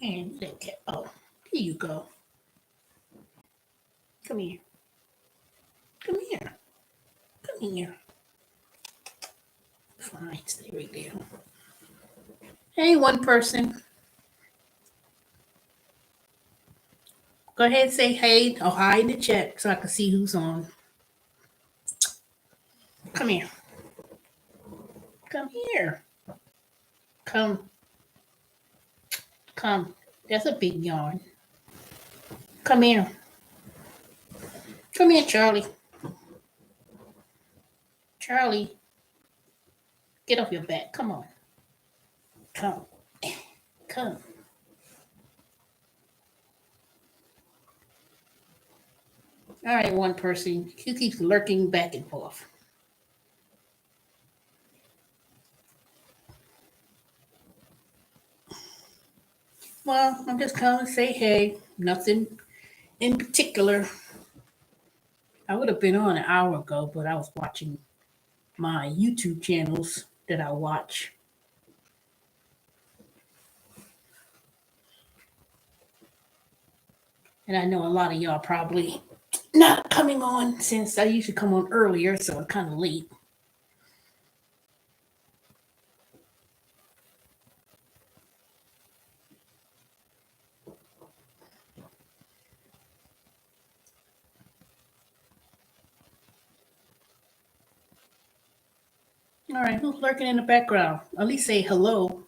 And okay. Oh, here you go. Come here. Come here. Come here. Fine. Stay right there. Hey, one person. Go ahead and say hey or hi in the chat so I can see who's on. Come here. Come here. Come. Come. That's a big yarn. Come here. Come here, Charlie. Charlie, get off your back. Come on. Come. Come. All right, one person. He keeps lurking back and forth. Well, I'm just coming to say hey. Nothing in particular. I would have been on an hour ago, but I was watching my YouTube channels that I watch. And I know a lot of y'all probably not coming on since I usually come on earlier, so I'm kind of late. All right, who's lurking in the background? At least say hello.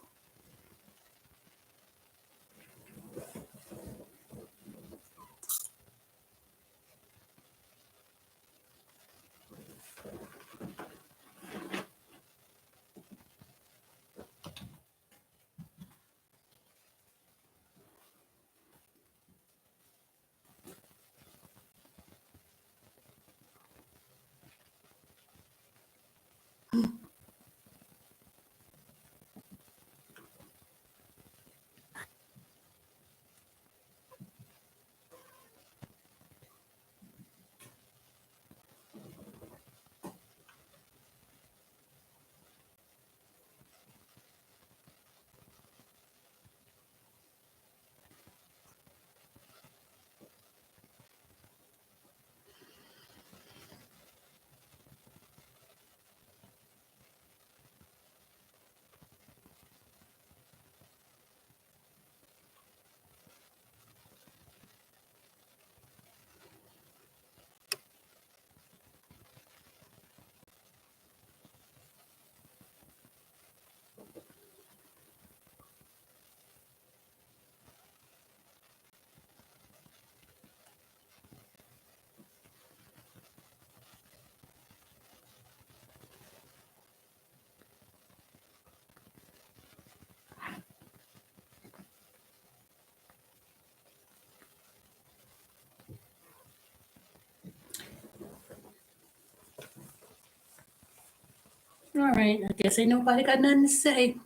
All right, I guess ain't nobody got nothing to say.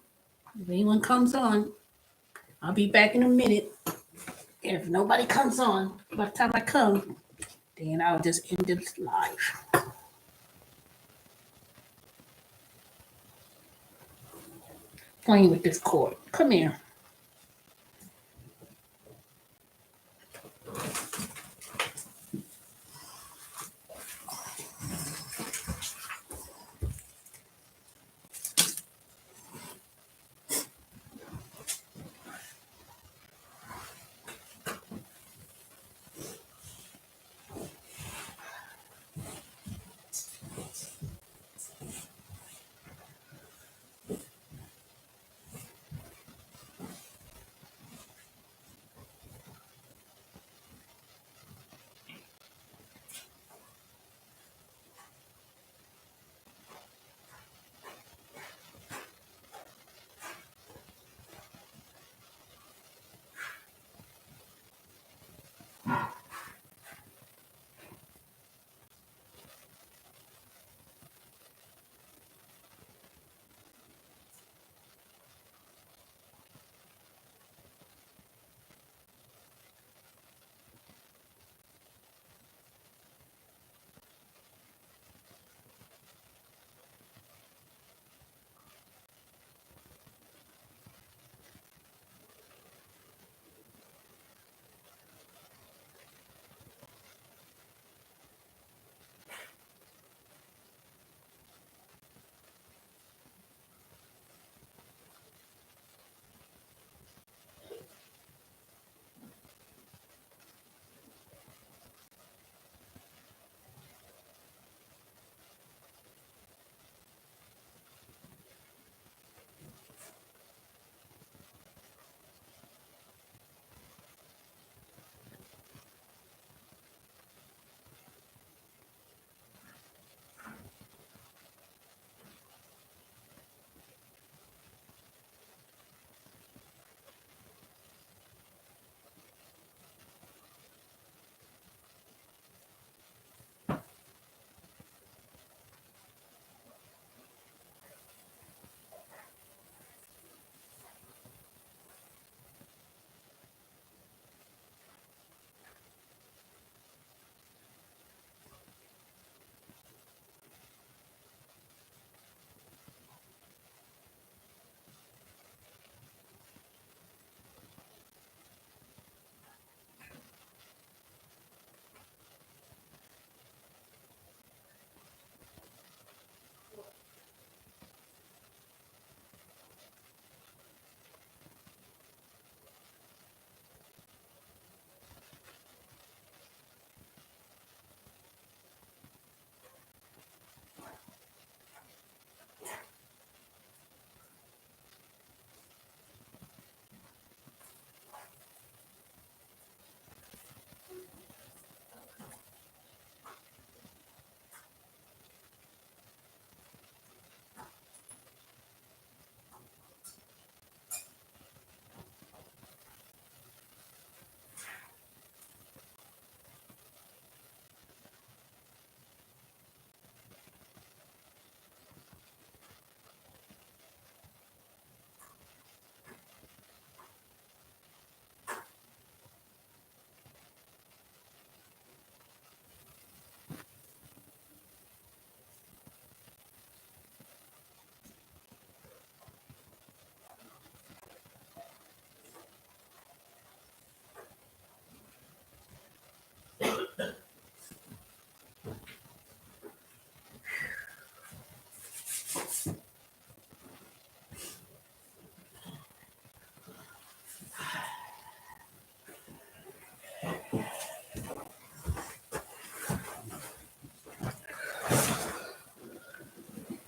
If anyone comes on, I'll be back in a minute. If nobody comes on by the time I come, then I'll just end this live. Playing with this cord. Come here.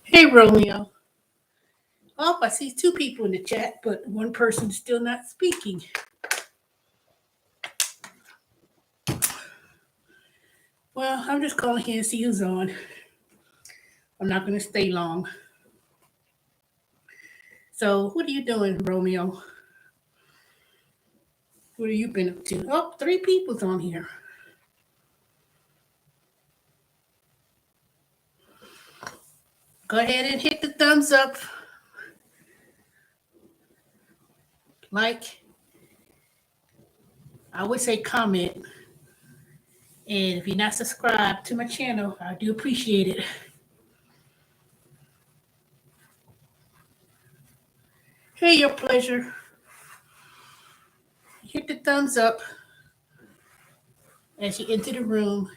Hey, Romeo. Oh, I see two people in the chat, but one person's still not speaking. Well, I'm just calling here to see who's on. I'm not going to stay long. So, what are you doing, Romeo? What have you been up to? Oh, three people's on here. Go ahead and hit the thumbs up. Like, I would say comment. And if you're not subscribed to my channel, I do appreciate it. Hey, your pleasure. Hit the thumbs up as you enter the room.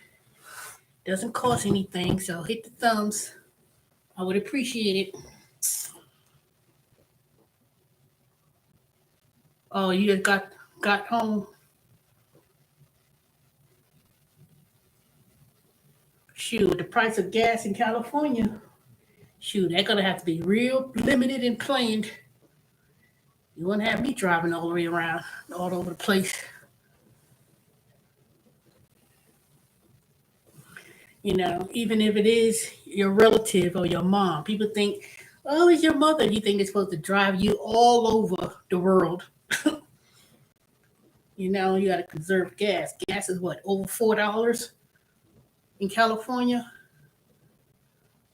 Doesn't cost anything, so hit the thumbs. I would appreciate it. Oh, you just got home. Shoot, the price of gas in California. Shoot, they're gonna have to be real limited and planned. You wouldn't have me driving all the way around, all over the place. You know, even if it is your relative or your mom, people think, oh, it's your mother. You think it's supposed to drive you all over the world. You know, you got to conserve gas. Gas is what, over $4 in California?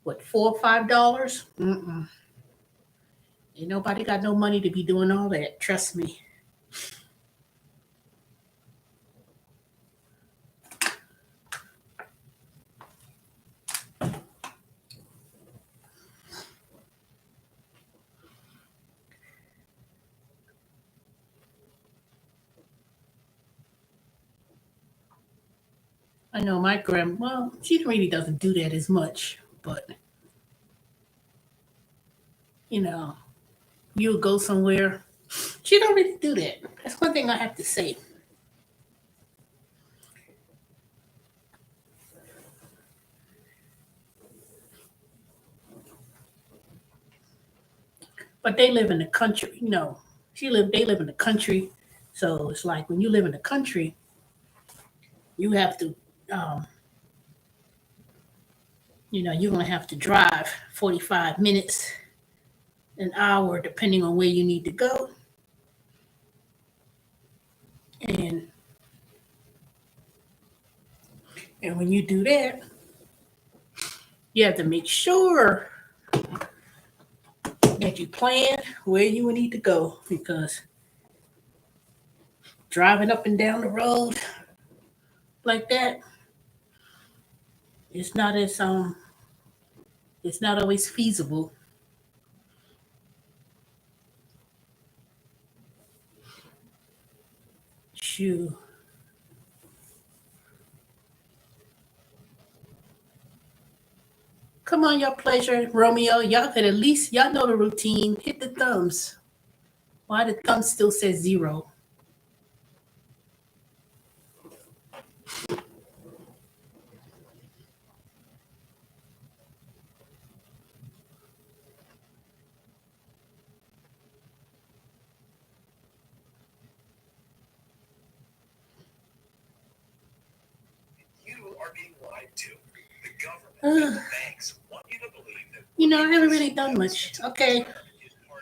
What, $4 or $5? Mm-mm. Ain't nobody got no money to be doing all that. Trust me. I know my grandma, well, she really doesn't do that as much, but, you know, you'll go somewhere. She don't really do that. That's one thing I have to say. But they live in the country, you know. They live in the country. So it's like when you live in the country, you have to, um, you're gonna have to drive 45 minutes, an hour, depending on where you need to go. And and when you do that, you have to make sure that you plan where you need to go, because driving up and down the road like that, it's not as it's not always feasible. Shoo. Come on, your pleasure, Romeo. Y'all could at least y'all know the routine. Hit the thumbs. Why the thumb still says 0? You are being lied to. The government and the banks want you to believe that. You know, I haven't really done much. Okay,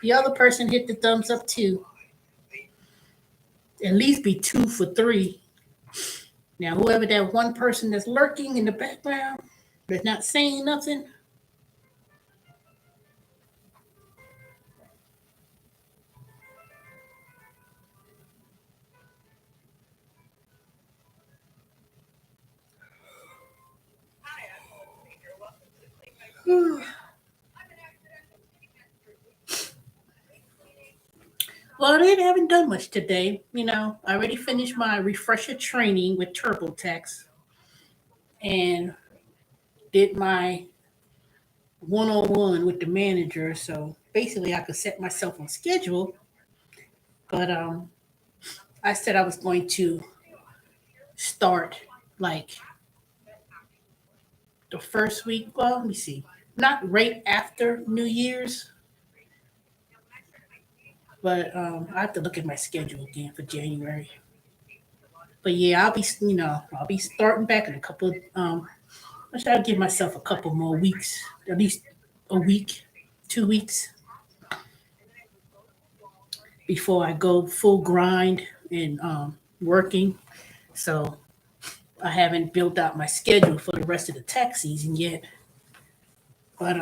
the other person hit the thumbs up too. At least be 2 for 3. Now, whoever that one person that's lurking in the background, that's not saying nothing. Well, I haven't done much today. You know, I already finished my refresher training with TurboTax and did my one-on-one with the manager. So basically, I could set myself on schedule. But I said I was going to start like the first week. Well, let me see. Not right after New Year's, but I have to look at my schedule again for January. But yeah, I'll be starting back in a couple of, I should give myself a couple more weeks, at least a week, 2 weeks before I go full grind and working. So I haven't built out my schedule for the rest of the tax season yet. But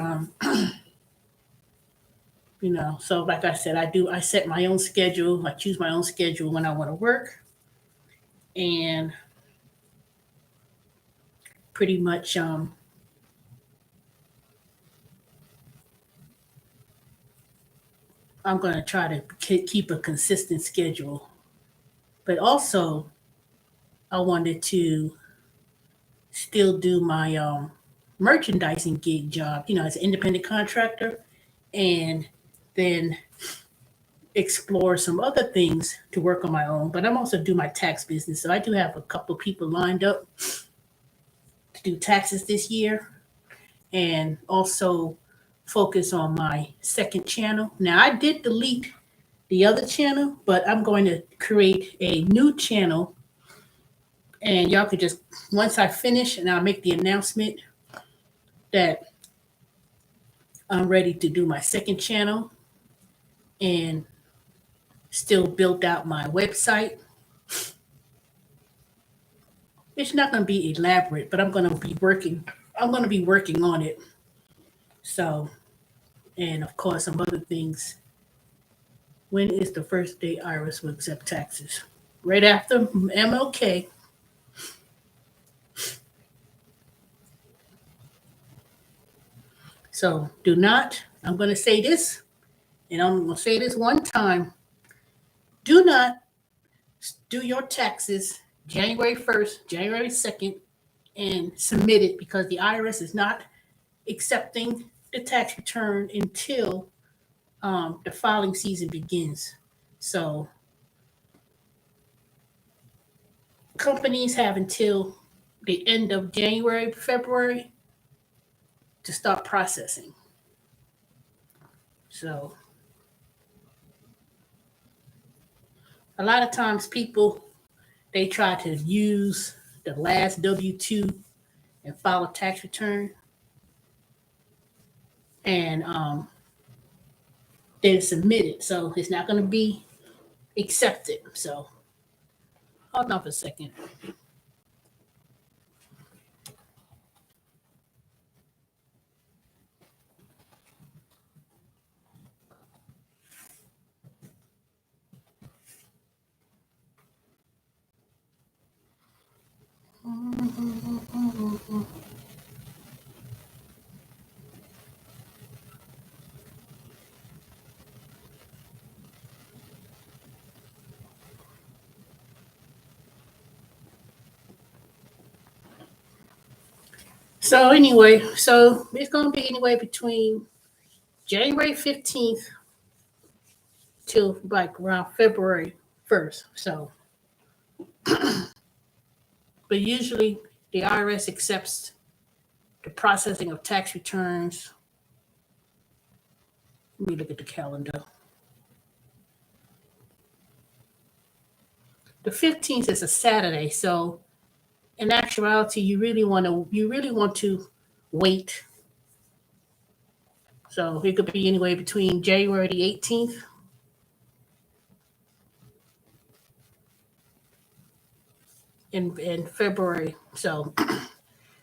so like I said, I set my own schedule. I choose my own schedule when I want to work, and pretty much I'm going to try to keep a consistent schedule. But also, I wanted to still do my merchandising gig job, as an independent contractor, and then explore some other things to work on my own. But I'm also do my tax business, so I do have a couple of people lined up to do taxes this year, and also focus on my second channel. Now I did delete the other channel, but I'm going to create a new channel, and y'all could just once I finish and I'll make the announcement that I'm ready to do my second channel and still build out my website. It's not going to be elaborate, but I'm going to be working. I'm going to be working on it. So, and of course, some other things. When is the first day IRS will accept taxes? Right after MLK. So do not, I'm going to say this, and I'm going to say this one time. Do not do your taxes January 1st, January 2nd, and submit it because the IRS is not accepting the tax return until the filing season begins. So companies have until the end of January, February to start processing. So a lot of times people, they try to use the last W-2 and file a tax return, and then submit it. So it's not going to be accepted. So hold on for a second. So anyway, so it's going to be anywhere between January 15th till like around February 1st. So, but usually the IRS accepts the processing of tax returns. Let me look at the calendar. The 15th is a Saturday, so in actuality, you really want to wait. So it could be anywhere between January the 18th and February. So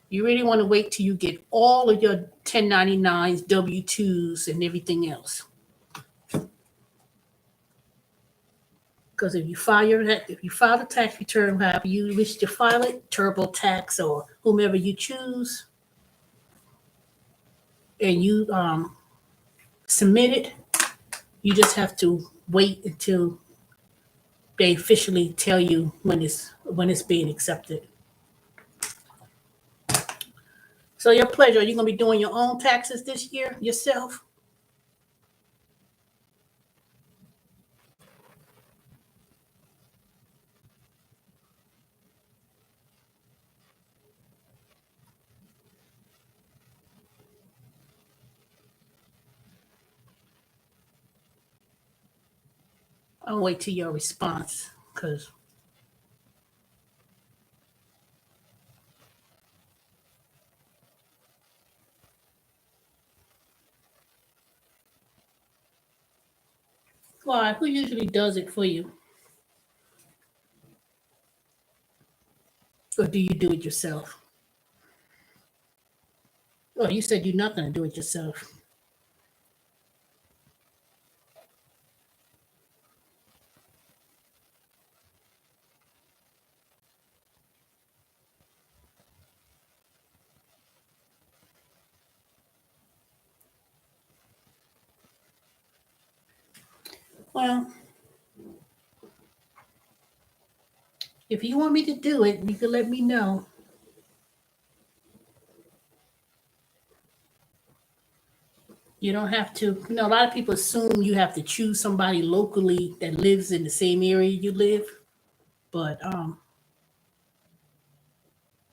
you really want to wait till you get all of your 1099s, W-2s, and everything else. Because if you file the tax return, however you wish to file it, TurboTax or whomever you choose, and you submit it, you just have to wait until they officially tell you when it's being accepted. So your pleasure. Are you going to be doing your own taxes this year yourself? I'll wait till your response, because why? Who usually does it for you? Or do you do it yourself? Oh, you said you're not going to do it yourself. Well, if you want me to do it, you can let me know. You don't have to. A lot of people assume you have to choose somebody locally that lives in the same area you live. But well,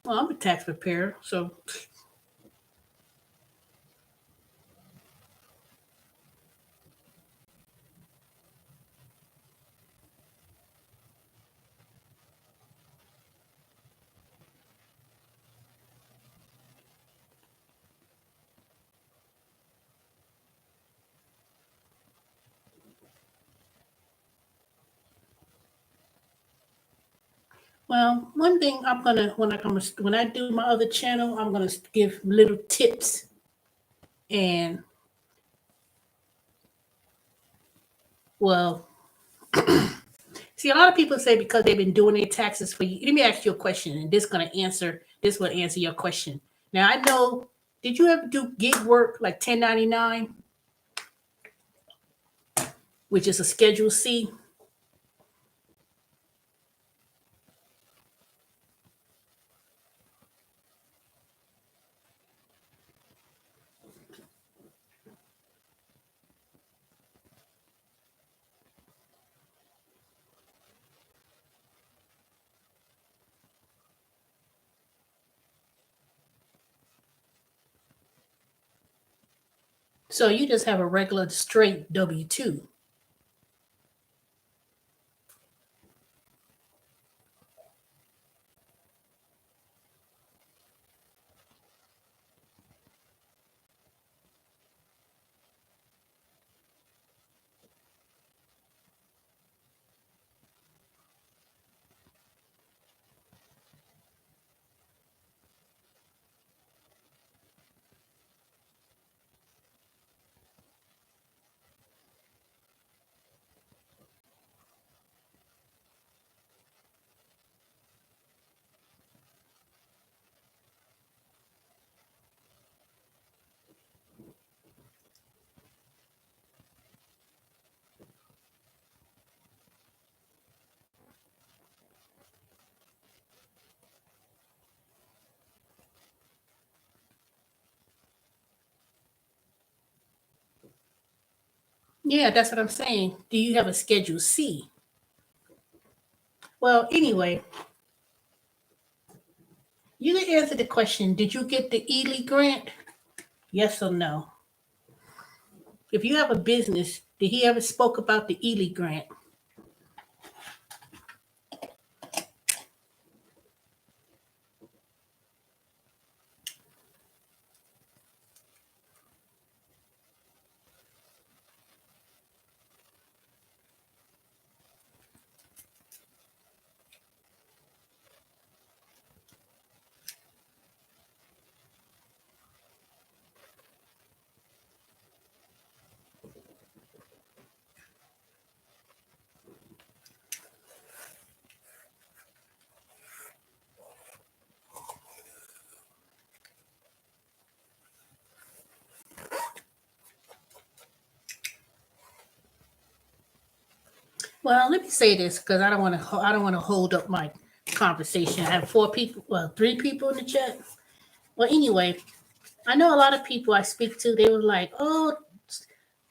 I'm a tax preparer, so well, one thing I'm gonna when I do my other channel, I'm gonna give little tips and well, see, a lot of people say because they've been doing their taxes for you. Let me ask you a question, and this will answer your question. Now I know. Did you ever do gig work like 1099, which is a Schedule C? So you just have a regular straight W-2. Yeah, that's what I'm saying. Do you have a Schedule C? Well, anyway, you can answer the question. Did you get the Ely grant? Yes or no? If you have a business, did he ever spoke about the Ely grant? Well, let me say this because I don't want to hold up my conversation. I have four people, well, three people in the chat. Well, anyway, I know a lot of people I speak to. They were like, "Oh,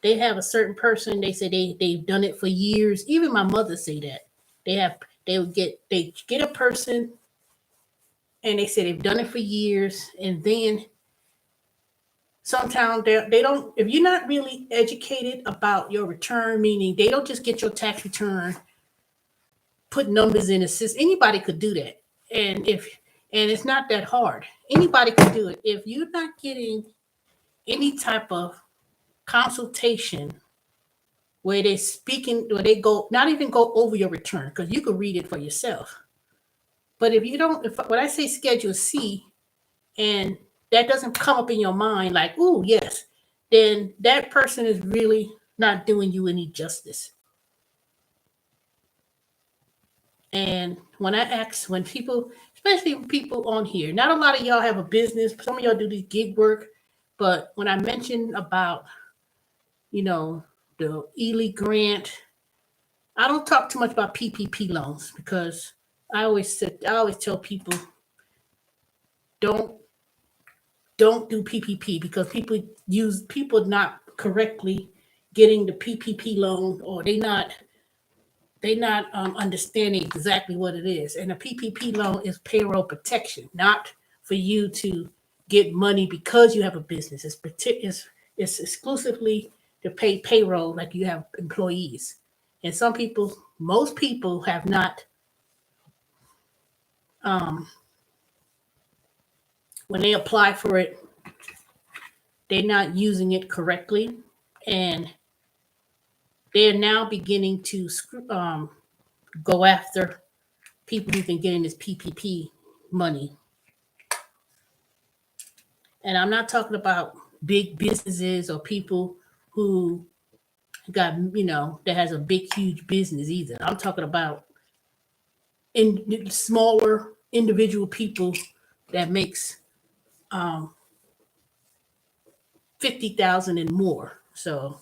they have a certain person. They say they've done it for years." Even my mother say that they get a person and they say they've done it for years, and then sometimes they don't, if you're not really educated about your return, meaning they don't just get your tax return, put numbers in a system. Anybody could do that. And it's not that hard. Anybody could do it. If you're not getting any type of consultation where they speaking, where they go, not even go over your return, because you could read it for yourself. But if you don't, if when I say Schedule C, and that doesn't come up in your mind like, oh yes, then that person is really not doing you any justice. And when I ask, when people, especially people on here, not a lot of y'all have a business. Some of y'all do this gig work, but when I mentioned about, the Ely grant, I don't talk too much about PPP loans because I always tell people don't don't do PPP because people not correctly getting the PPP loan, or they not understanding exactly what it is. And a PPP loan is payroll protection, not for you to get money because you have a business. It's exclusively to pay payroll like you have employees. And most people have not, um, when they apply for it, they're not using it correctly. And they're now beginning to go after people who've been getting this PPP money. And I'm not talking about big businesses or people who that has a big, huge business either. I'm talking about in smaller individual people that makes 50,000 and more. So,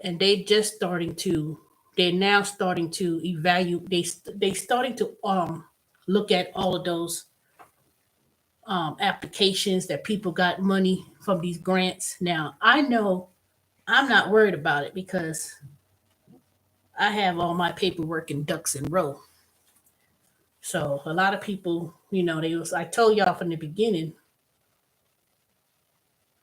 and they're now starting to evaluate, they starting to look at all of those applications that people got money from these grants. Now, I know I'm not worried about it because I have all my paperwork and ducks in row. So a lot of people, I told y'all from the beginning,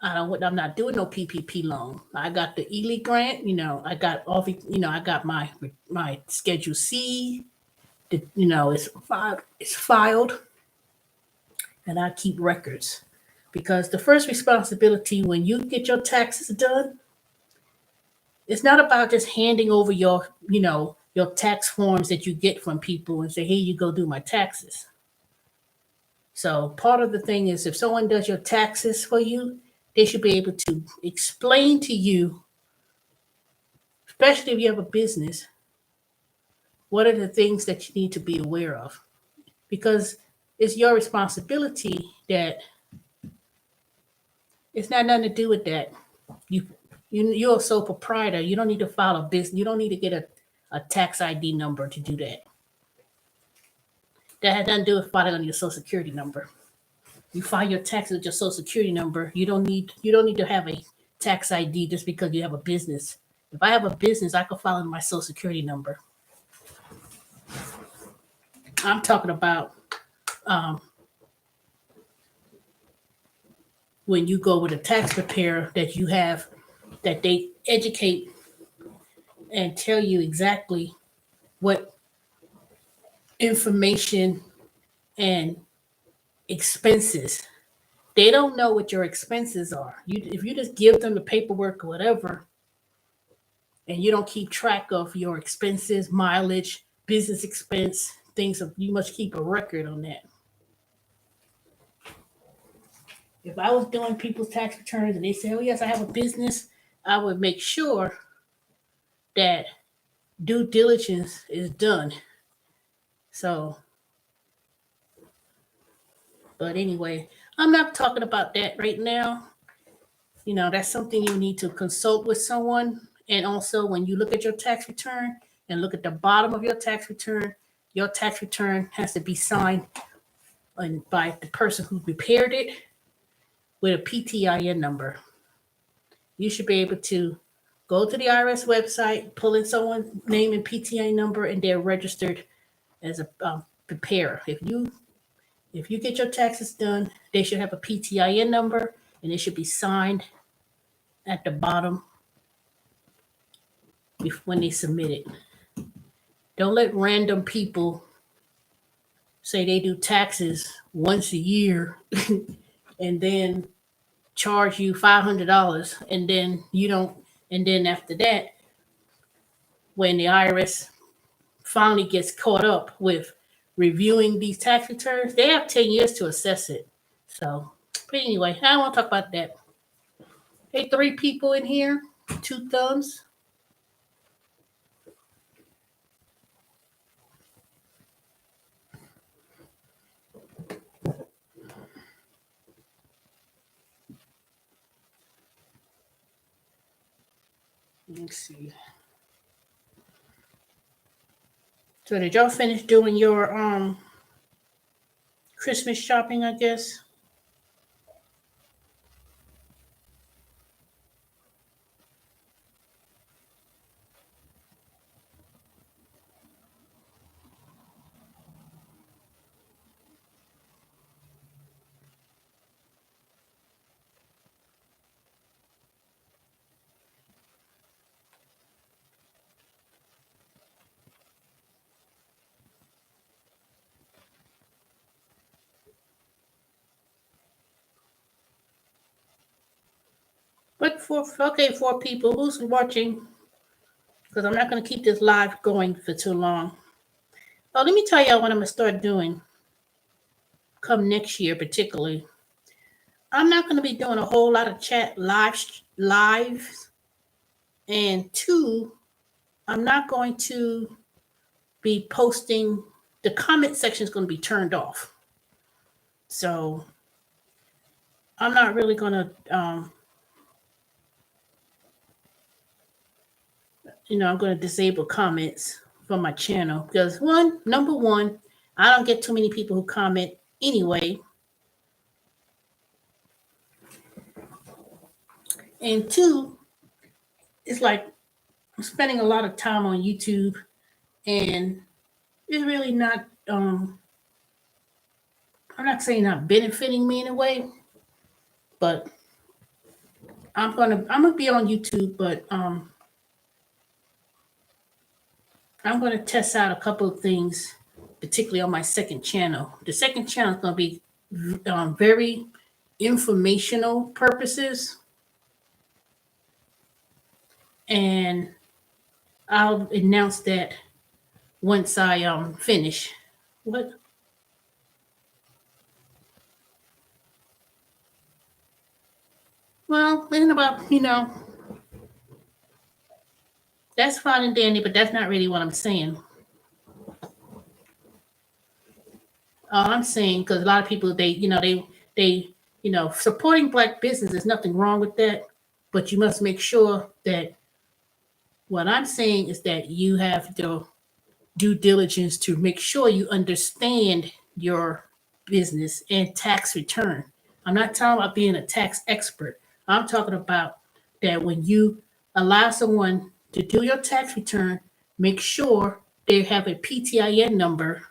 I'm not doing no PPP loan. I got the Ely grant, I got I got my Schedule C. It's filed, and I keep records because the first responsibility when you get your taxes done, it's not about just handing over your tax forms that you get from people and say, "Here you go, do my taxes." So part of the thing is if someone does your taxes for you, they should be able to explain to you, especially if you have a business, what are the things that you need to be aware of? Because it's your responsibility. That it's not nothing to do with that. You you're a sole proprietor. You don't need to file a business. You don't need to get a tax ID number to do that. That has nothing to do with filing on your social security number. You file your taxes with your social security number. You don't need to have a tax ID just because you have a business. If I have a business, I can file in my social security number. I'm talking about um, when you go with a tax preparer that they educate and tell you exactly what information and expenses. They don't know what your expenses are. If you just give them the paperwork or whatever, and you don't keep track of your expenses, mileage, business expense, you must keep a record on that. If I was doing people's tax returns and they say, "Oh yes, I have a business," I would make sure that due diligence is done. So, but anyway, I'm not talking about that right now. That's something you need to consult with someone. And also, when you look at your tax return and look at the bottom of your tax return has to be signed by the person who prepared it with a PTIN number. You should be able to go to the IRS website, pull in someone's name and PTIN number, and they're registered as a preparer. If you get your taxes done, they should have a PTIN number and it should be signed at the bottom when they submit it. Don't let random people say they do taxes once a year and then charge you $500 and then you don't, and then after that, when the IRS finally gets caught up with reviewing these tax returns, they have 10 years to assess it. So, but anyway, I don't want to talk about that. Hey, 3 people in here, 2 thumbs. Let's see. So did y'all finish doing your Christmas shopping, I guess? But 4 people, who's watching? Because I'm not going to keep this live going for too long. Oh, let me tell y'all what I'm going to start doing come next year, particularly. I'm not going to be doing a whole lot of chat lives. And 2, I'm not going to be posting, the comment section is going to be turned off. So I'm not really going to, I'm going to disable comments from my channel because number one, I don't get too many people who comment anyway. And 2, it's like I'm spending a lot of time on YouTube and it's really not, I'm not saying not benefiting me in a way, but I'm gonna be on YouTube, but I'm gonna test out a couple of things, particularly on my second channel. The second channel is gonna be very informational purposes, and I'll announce that once I finish. What? Well, in about, that's fine and dandy, but that's not really what I'm saying. All I'm saying, because a lot of people, they supporting Black business, there's nothing wrong with that, but you must make sure that what I'm saying is that you have the due diligence to make sure you understand your business and tax return. I'm not talking about being a tax expert. I'm talking about that when you allow someone to do your tax return, make sure they have a PTIN number,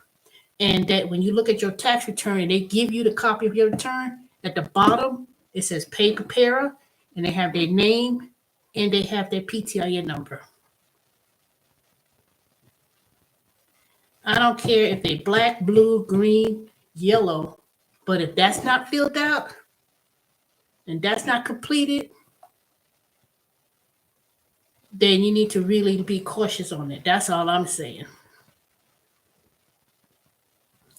and that when you look at your tax return and they give you the copy of your return, at the bottom it says pay preparer, and they have their name and they have their PTIN number. I don't care if they black, blue, green, yellow, but if that's not filled out and that's not completed, then you need to really be cautious on it. That's all I'm saying.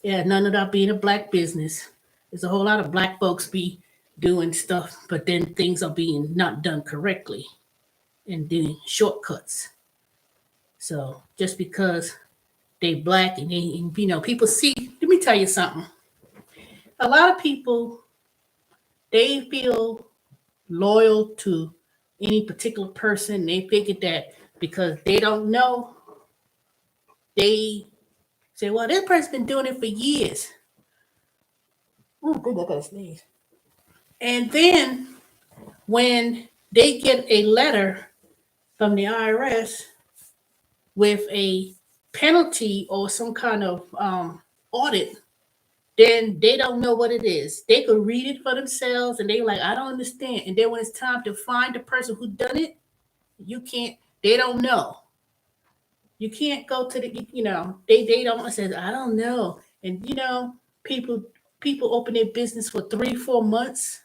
Yeah, none of that being a Black business. There's a whole lot of Black folks be doing stuff, but then things are being not done correctly and doing shortcuts. So just because they Black and people see, let me tell you something. A lot of people, they feel loyal to any particular person. They figure that because they don't know, they say, well, this person's been doing it for years. Oh, good, I gotta sneeze. And then when they get a letter from the IRS with a penalty or some kind of audit, then they don't know what it is. They could read it for themselves and they like, I don't understand. And then when it's time to find the person who done it, you can't, they don't know. You can't go to the, they don't say, I don't know. And people people open their business for 3-4 months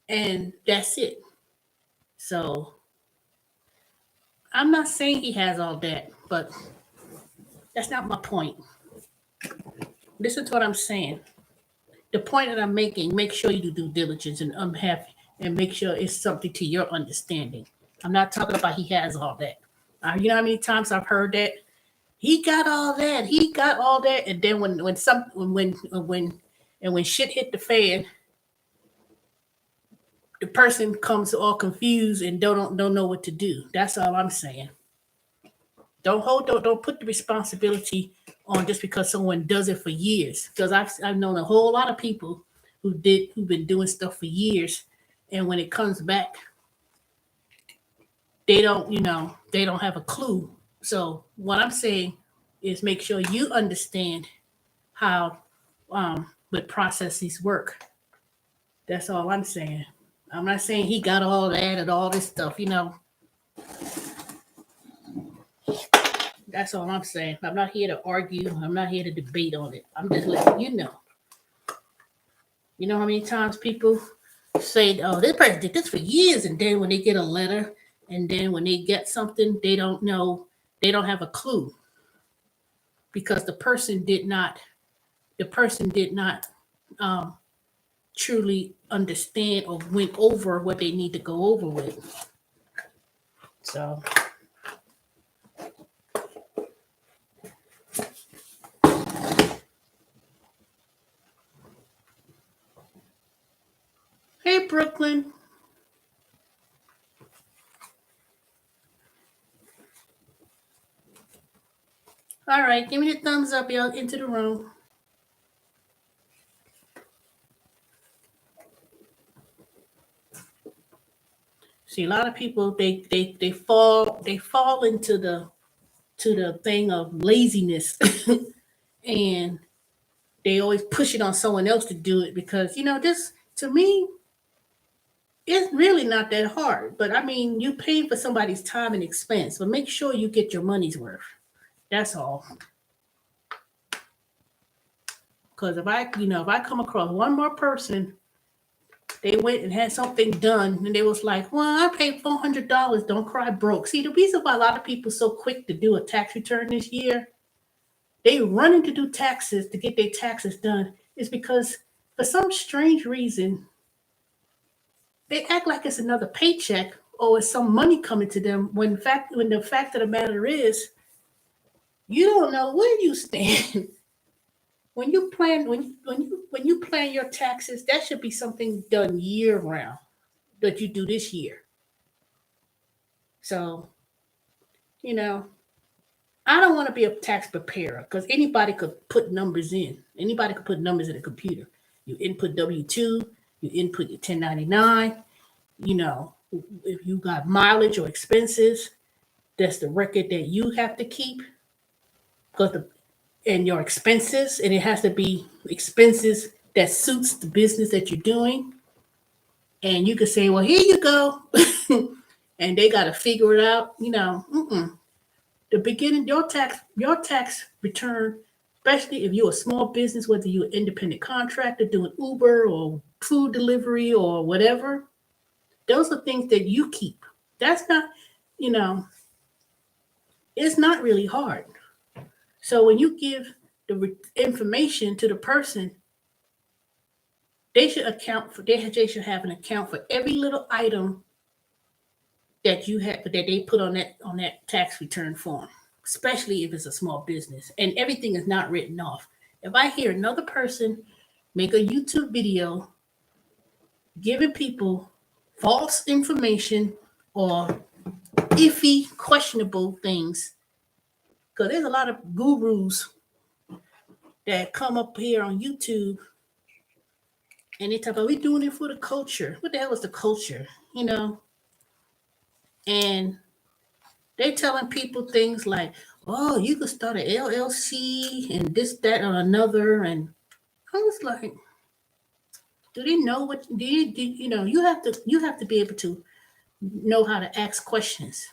and that's it. So I'm not saying he has all that, but that's not my point. Listen to what I'm saying. The point that I'm making, make sure you do due diligence and and make sure it's something to your understanding. I'm not talking about he has all that. You know how many times I've heard that he got all that, he got all that, and then when shit hit the fan, the person comes all confused and don't know what to do. That's all I'm saying. Don't put the responsibility on just because someone does it for years. Because I've known a whole lot of people who've been doing stuff for years, and when it comes back, they don't have a clue. So what I'm saying is make sure you understand how what processes work. That's all I'm saying. I'm not saying he got all that and all this stuff. That's all I'm saying. I'm not here to argue. I'm not here to debate on it. I'm just letting you know. You know how many times people say, oh, this person did this for years, and then when they get a letter, and then when they get something, they don't know, they don't have a clue because the person did not um, truly understand or went over what they need to go over with. So hey, Brooklyn. All right, give me the thumbs up, y'all, into the room. See, a lot of people they fall into the thing of laziness, and they always push it on someone else to do it because this to me it's really not that hard. But I mean, you pay for somebody's time and expense, but make sure you get your money's worth. That's all. Because if I come across one more person, they went and had something done, and they was like, "Well, I paid $400. Don't cry broke." See, the reason why a lot of people so quick to do a tax return this year, they running to do taxes to get their taxes done, is because for some strange reason they act like it's another paycheck or it's some money coming to them. When the fact of the matter is, you don't know where you stand. When you plan your taxes, that should be something done year round that you do this year. So, you know, I don't want to be a tax preparer because anybody could put numbers in. Anybody could put numbers in a computer. You input W-2, you input your 1099, you know, if you got mileage or expenses, that's the record that you have to keep because and your expenses, and it has to be expenses that suits the business that you're doing. And you could say, well, here you go. And they got to figure it out. The beginning, your tax return, especially if you're a small business, whether you're an independent contractor doing Uber or food delivery or whatever, those are things that you keep. That's not, you know, it's not really hard. So when you give the information to the person, they should have an account for every little item that they put on that tax return form, especially if it's a small business and everything is not written off. If I hear another person make a YouTube video giving people false information or iffy, questionable things, because there's a lot of gurus that come up here on YouTube and they talk about we doing it for the culture. What the hell is the culture? And they telling people things like, "Oh, you could start an LLC and this, that, or another," and I was like, do they know what? You know? You have to be able to know how to ask questions.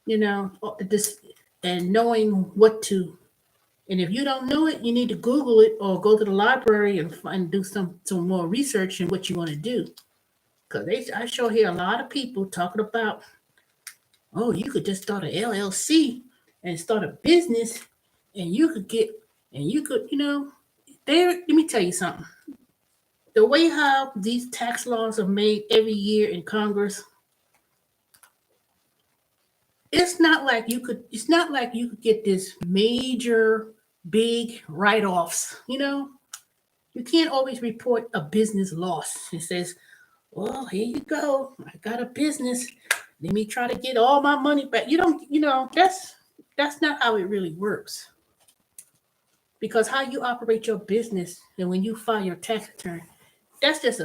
This and knowing what to. And if you don't know it, you need to Google it or go to the library and find do some more research in what you want to do. Because I sure hear a lot of people talking about, oh, you could just start an LLC and start a business, and you could, there. Let me tell you something. The way how these tax laws are made every year in Congress, it's not like you could get this major big write-offs. You can't always report a business loss. It says, well, here you go. I got a business. Let me try to get all my money back. That's not how it really works. Because how you operate your business and when you file your tax return, that's just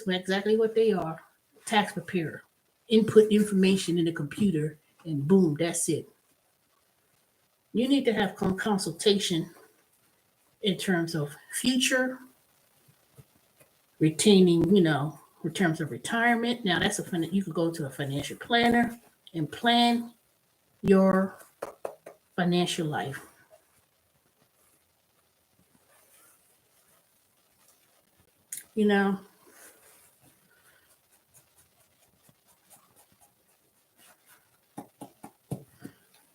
exactly what they are. Tax preparer. Input information in the computer and boom, that's it. You need to have consultation in terms of future retaining, in terms of retirement. Now you could go to a financial planner and plan your financial life. You know,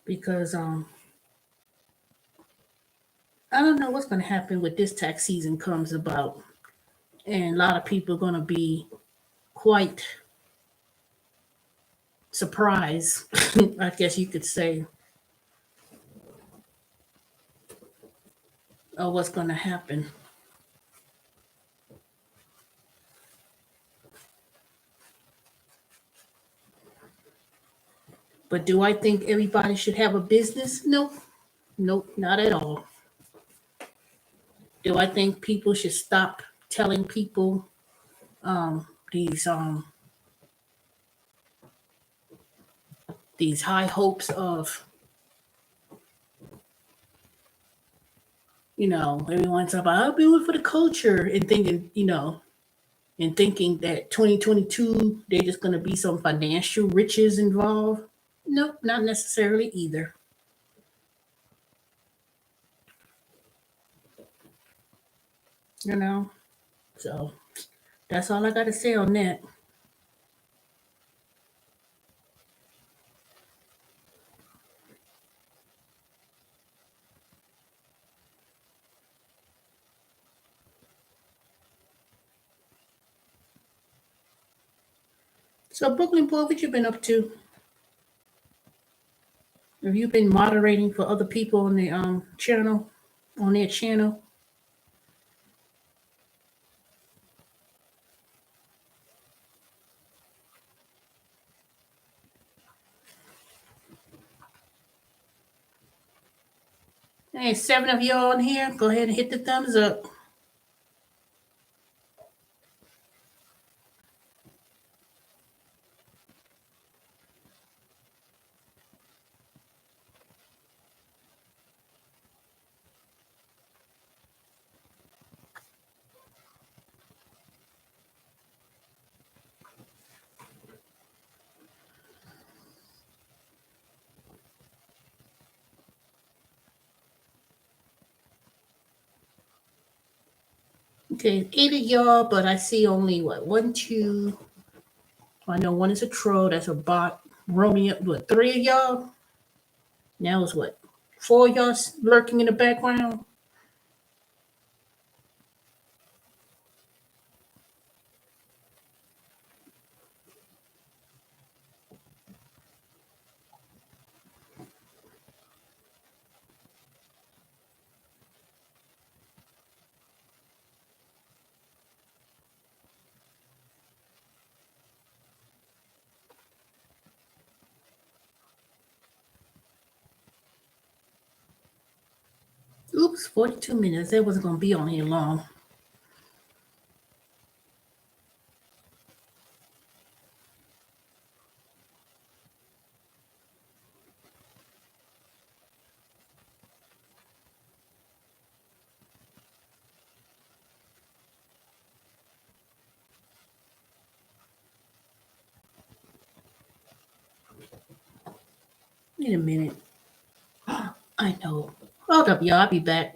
because I don't know what's going to happen with this tax season comes about, and a lot of people are going to be quite surprised, I guess you could say, of what's going to happen. But do I think everybody should have a business? Nope, nope, not at all. Do I think people should stop telling people these high hopes of, everyone's about I'll be one for the culture and thinking that 2022 they're just going to be some financial riches involved. Nope, not necessarily either. You know, so that's all I got to say on that. So Brooklyn boy, what you been up to? Have you been moderating for other people on the channel, on their channel? Hey, 7 of y'all on here. Go ahead and hit the thumbs up. Okay, 8 of y'all, but I see only what, one, two. I know one is a troll. That's a bot. Roaming up. What, 3 of y'all? Now it's what? 4 of y'all lurking in the background. Oops, 42 minutes. That wasn't going to be on here long. Wait a minute. I know. Hold up, y'all. I'll be back.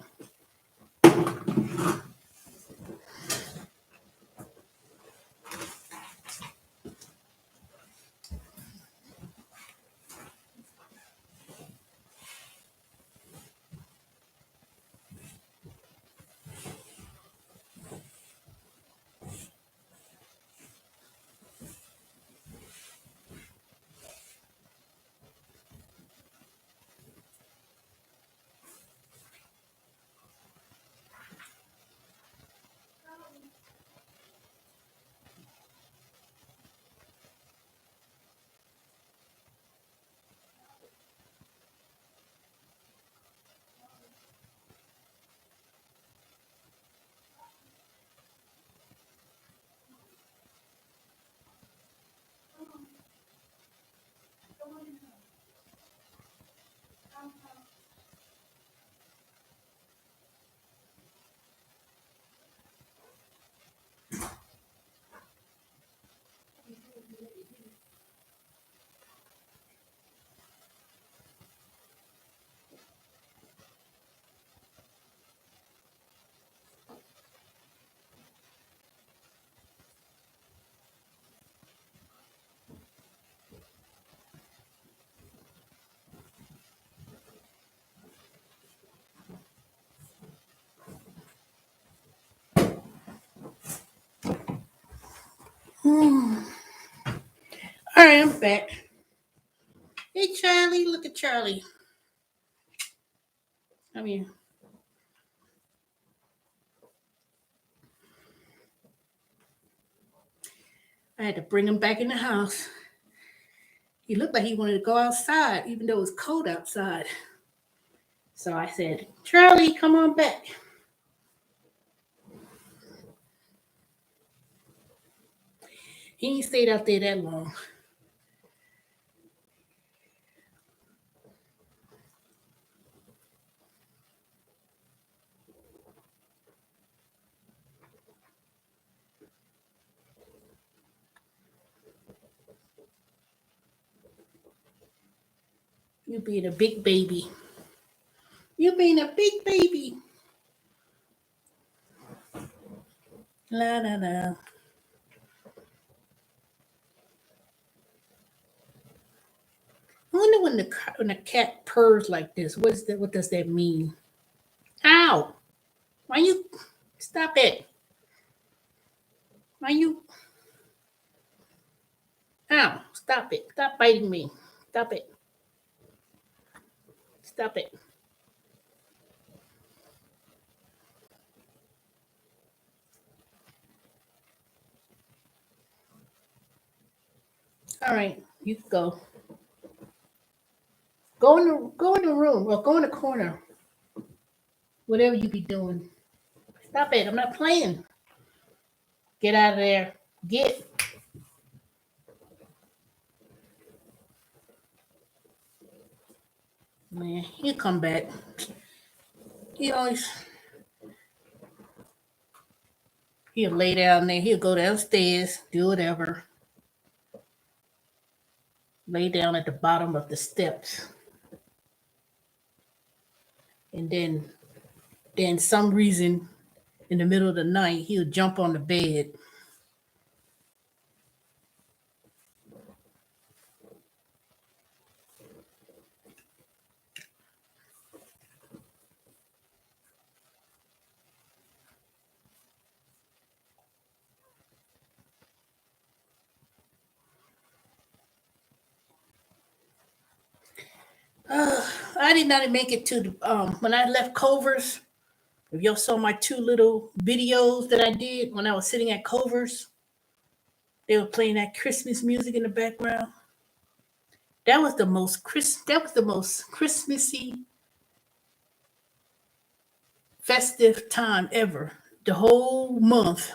All right, I'm back. Hey, Charlie. Look at Charlie. I mean, I had to bring him back in the house. He looked like he wanted to go outside, even though it was cold outside. So I said, Charlie, come on back. He ain't stayed out there that long. You being a big baby. You being a big baby. La la la. I wonder when the cat purrs like this. What is that? What does that mean? Ow! Why you stop it? Why you? Ow! Stop it! Stop biting me! Stop it! Stop it! All right, you can go. Go in the room or go in the corner. Whatever you be doing. Stop it! I'm not playing. Get out of there. Get. Man, he'll come back. He always he'll lay down there. He'll go downstairs, do whatever. Lay down at the bottom of the steps, and then some reason in the middle of the night he'll jump on the bed. I did not make it to the when I left Culver's. If y'all saw my two little videos that I did when I was sitting at Culver's, they were playing that Christmas music in the background. That was the most Christmassy festive time ever. The whole month.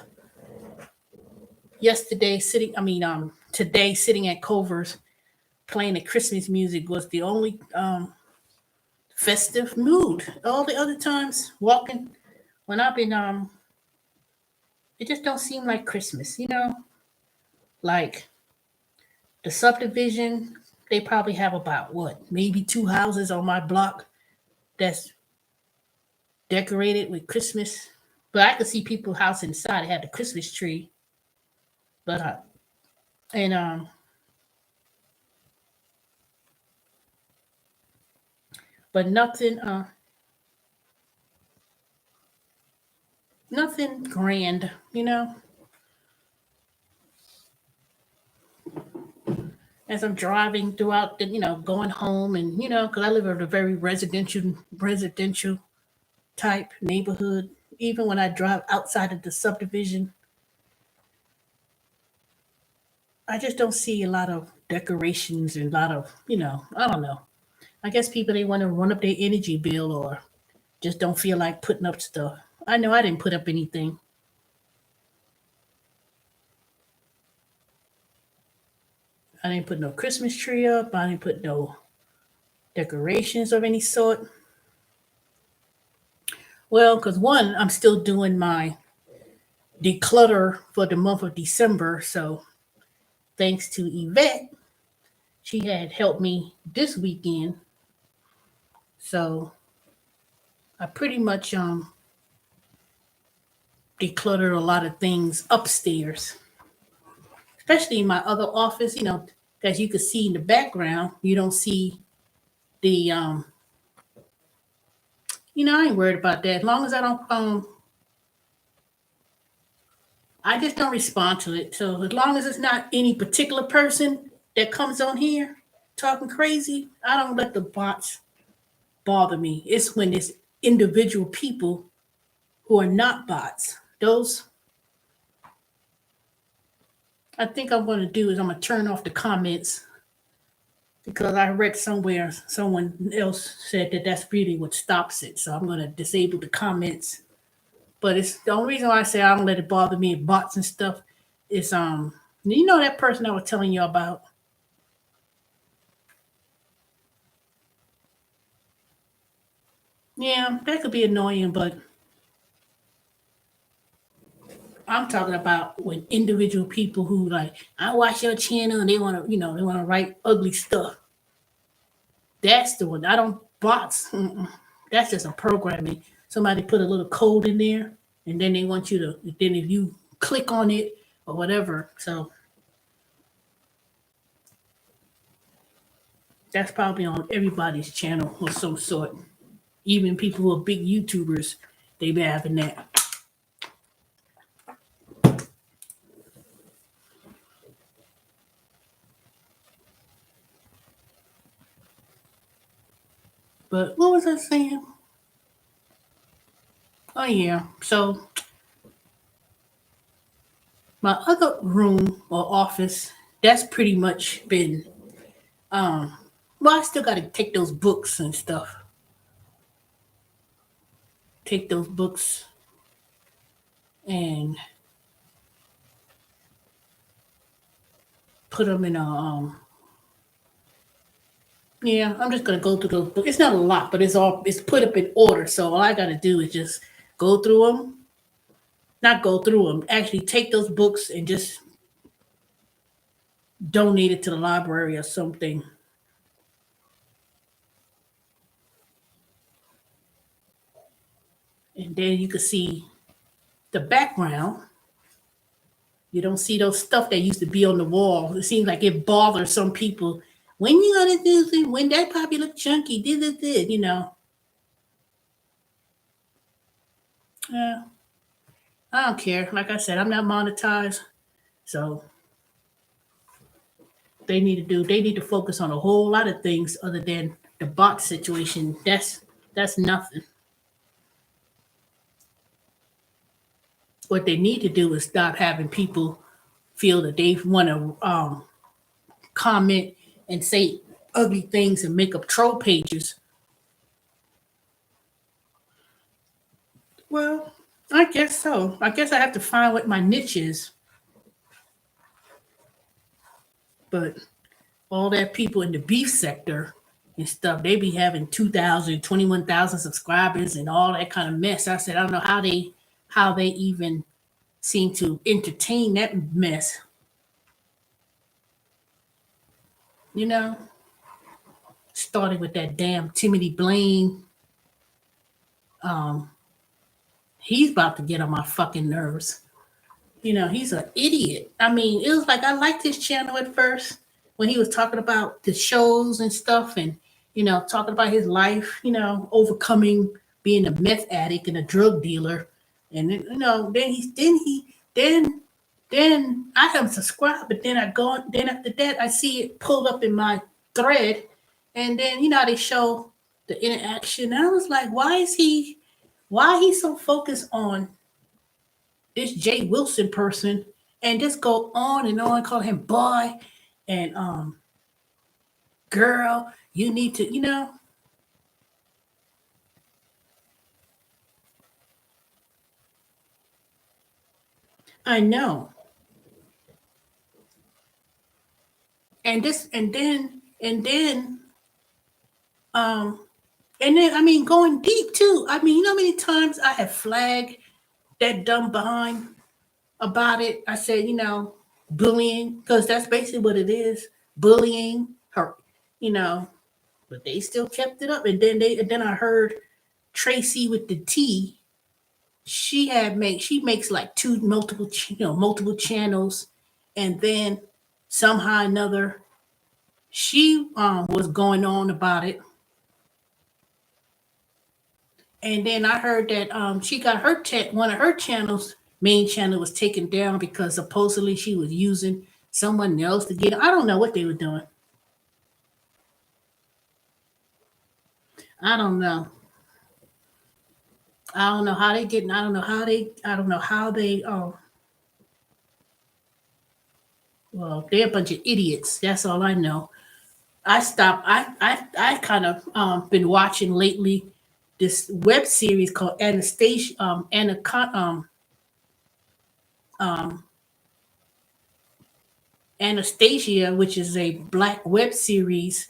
Today sitting at Culver's playing the Christmas music was the only festive mood. All the other times walking when I've been it just don't seem like Christmas, Like the subdivision, they probably have about what, maybe 2 houses on my block that's decorated with Christmas. But I could see people's house inside. They had the Christmas tree, but and but nothing grand, you know. As I'm driving throughout the, going home, and because I live in a very residential type neighborhood. Even when I drive outside of the subdivision, I just don't see a lot of decorations and a lot of, I don't know. I guess people, they want to run up their energy bill or just don't feel like putting up stuff. I know I didn't put up anything. I didn't put no Christmas tree up. I didn't put no decorations of any sort. Well, because one, I'm still doing my declutter for the month of December. So thanks to Yvette, she had helped me this weekend. So I pretty much decluttered a lot of things upstairs, especially in my other office. As you can see in the background, you don't see the I ain't worried about that. As long as I don't I just don't respond to it. So as long as it's not any particular person that comes on here talking crazy, I don't let the bots bother me. It's when it's individual people who are not bots. Those, I think I'm going to do is I'm going to turn off the comments, because I read somewhere someone else said that that's really what stops it. So I'm going to disable the comments. But it's the only reason why I say I don't let it bother me, bots and stuff, is that person I was telling you about. Yeah, that could be annoying, but I'm talking about when individual people who, like, I watch your channel and they want to, they want to write ugly stuff. That's the one. I don't bots. Mm-mm. That's just a programming. Somebody put a little code in there, and then they want you to. Then if you click on it or whatever, so that's probably on everybody's channel of some sort. Even people who are big YouTubers, they be having that. But what was I saying? Oh yeah. So my other room or office, that's pretty much been well, I still gotta take those books and stuff. Take those books and put them in a yeah, I'm just gonna go through those books. It's not a lot, but it's put up in order. So all I gotta do is just go through them. Not go through them. Actually, take those books and just donate it to the library or something. And then you can see the background. You don't see those stuff that used to be on the wall. It seems like it bothers some people. When you gonna do this? When that puppy look chunky? Did. Yeah, I don't care. Like I said, I'm not monetized, so they need to focus on a whole lot of things other than the box situation. That's nothing. What they need to do is stop having people feel that they want to comment and say ugly things and make up troll pages. Well, I guess so. I guess I have to find what my niche is. But all that people in the beef sector and stuff, they be having 2,000, 21,000 subscribers and all that kind of mess. I said, I don't know how they even seem to entertain that mess. You know? starting with that damn Timothy Blaine. He's about to get on my fucking nerves. He's an idiot. I mean, it was like I liked his channel at first when he was talking about the shows and stuff and, talking about his life, overcoming being a meth addict and a drug dealer. And then, then I haven't subscribed, but then I go on, then after that, I see it pulled up in my thread. And then, how they show the interaction. And I was like, why he so focused on this Jay Wilson person and just go on and on, call him boy and girl, you need to, I know. And this and then I mean going deep too. I mean, how many times I have flagged that dumb behind about it. I said, bullying, because that's basically what it is. Bullying her, you know, but they still kept it up. And then I heard Tracy with the T. She makes like multiple channels, and then somehow or another she was going on about it. And then I heard that she got one of her channels, main channel, was taken down because supposedly she was using someone else to get. I don't know what they were doing. I don't know. I don't know how they getting. I don't know how they. I don't know how they. Well, they're a bunch of idiots. That's all I know. I stopped. I kind of been watching lately this web series called Anastasia. Um, Anastasia, which is a black web series.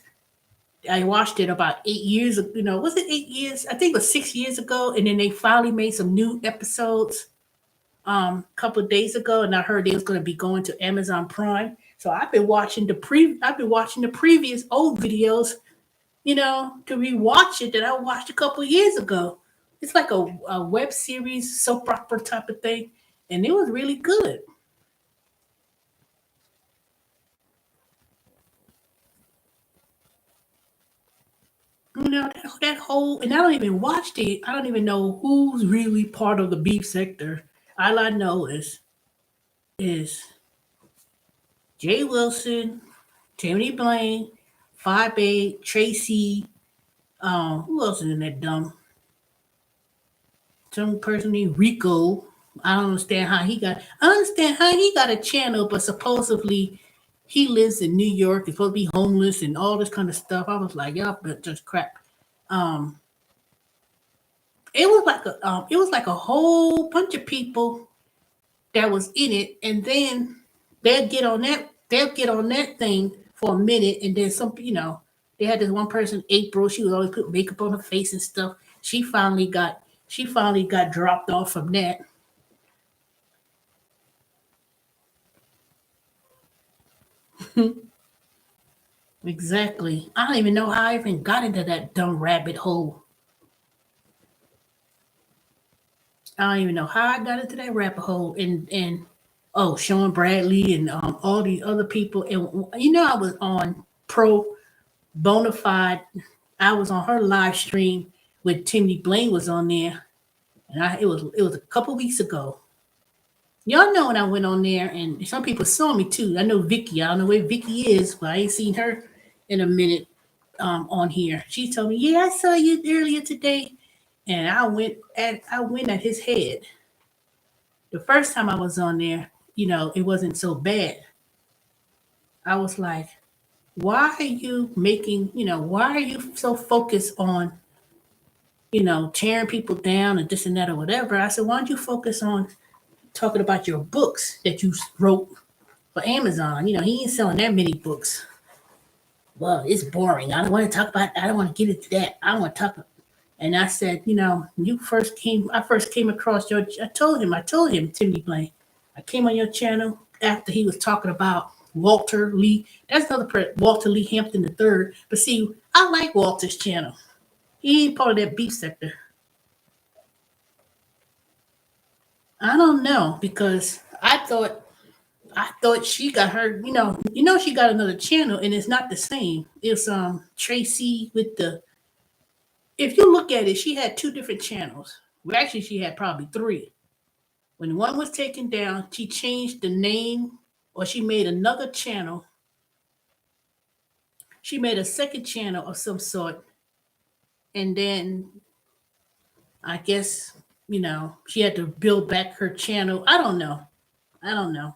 I watched it about 8 years ago. Was it 8 years? I think it was 6 years ago. And then they finally made some new episodes a couple of days ago, and I heard they was going to be going to Amazon Prime. So I've been watching the previous old videos, to rewatch it that I watched a couple of years ago. It's like a web series, soap opera type of thing, and it was really good. That whole, and I don't even watch it. I don't even know who's really part of the beef sector. All I know is Jay Wilson, Timothy Blaine, 5A, Tracy. Who else is in that dumb? Some person named Rico. I don't understand how he got. I understand how he got a channel, but supposedly he lives in New York. He's supposed to be homeless and all this kind of stuff. I was like, y'all, but just crap. Um, it was like a whole bunch of people that was in it, and then they'll get on that thing for a minute, and then they had this one person, April. She was always put makeup on her face and stuff. She finally got dropped off from that. Exactly. I don't even know how I even got into that dumb rabbit hole. I don't even know how I got into that rabbit hole. And oh, Sean Bradley and all these other people. And I was on Pro Bonafide. I was on her live stream when Timmy Blaine was on there, and it was a couple weeks ago. Y'all know when I went on there, and some people saw me too. I know Vicky. I don't know where Vicky is, but I ain't seen her in a minute on here. She told me, "Yeah, I saw you earlier today," and I went at his head. The first time I was on there, it wasn't so bad. I was like, "Why are you making? Why are you so focused on tearing people down and this and that or whatever?" I said, "Why don't you focus on talking about your books that you wrote for Amazon? He ain't selling that many books." Well, it's boring. I don't want to talk about. I don't want to get into that. I don't want to talk. And I said, I first came across your. I told him, Timmy Blaine. I came on your channel after he was talking about Walter Lee. That's another Walter Lee Hampton the third. But see, I like Walter's channel. He ain't part of that beef sector. I don't know because I thought she got her, she got another channel and it's not the same. It's Tracy with the if you look at it, she had two different channels. Well, actually she had probably three. When one was taken down, she changed the name or she made another channel. She made a second channel of some sort. And then I guess, she had to build back her channel. I don't know. I don't know.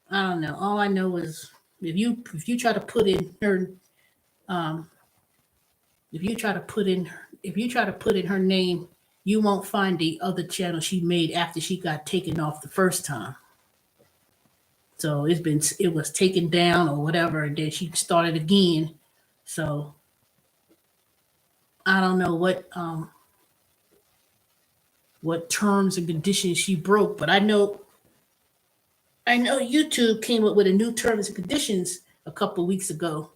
I don't know. All I know is if you try to put in her um if you try to put in her name, you won't find the other channel she made after she got taken off the first time. So it was taken down or whatever, and then she started again. So I don't know what terms and conditions she broke, but I know YouTube came up with a new terms and conditions a couple weeks ago,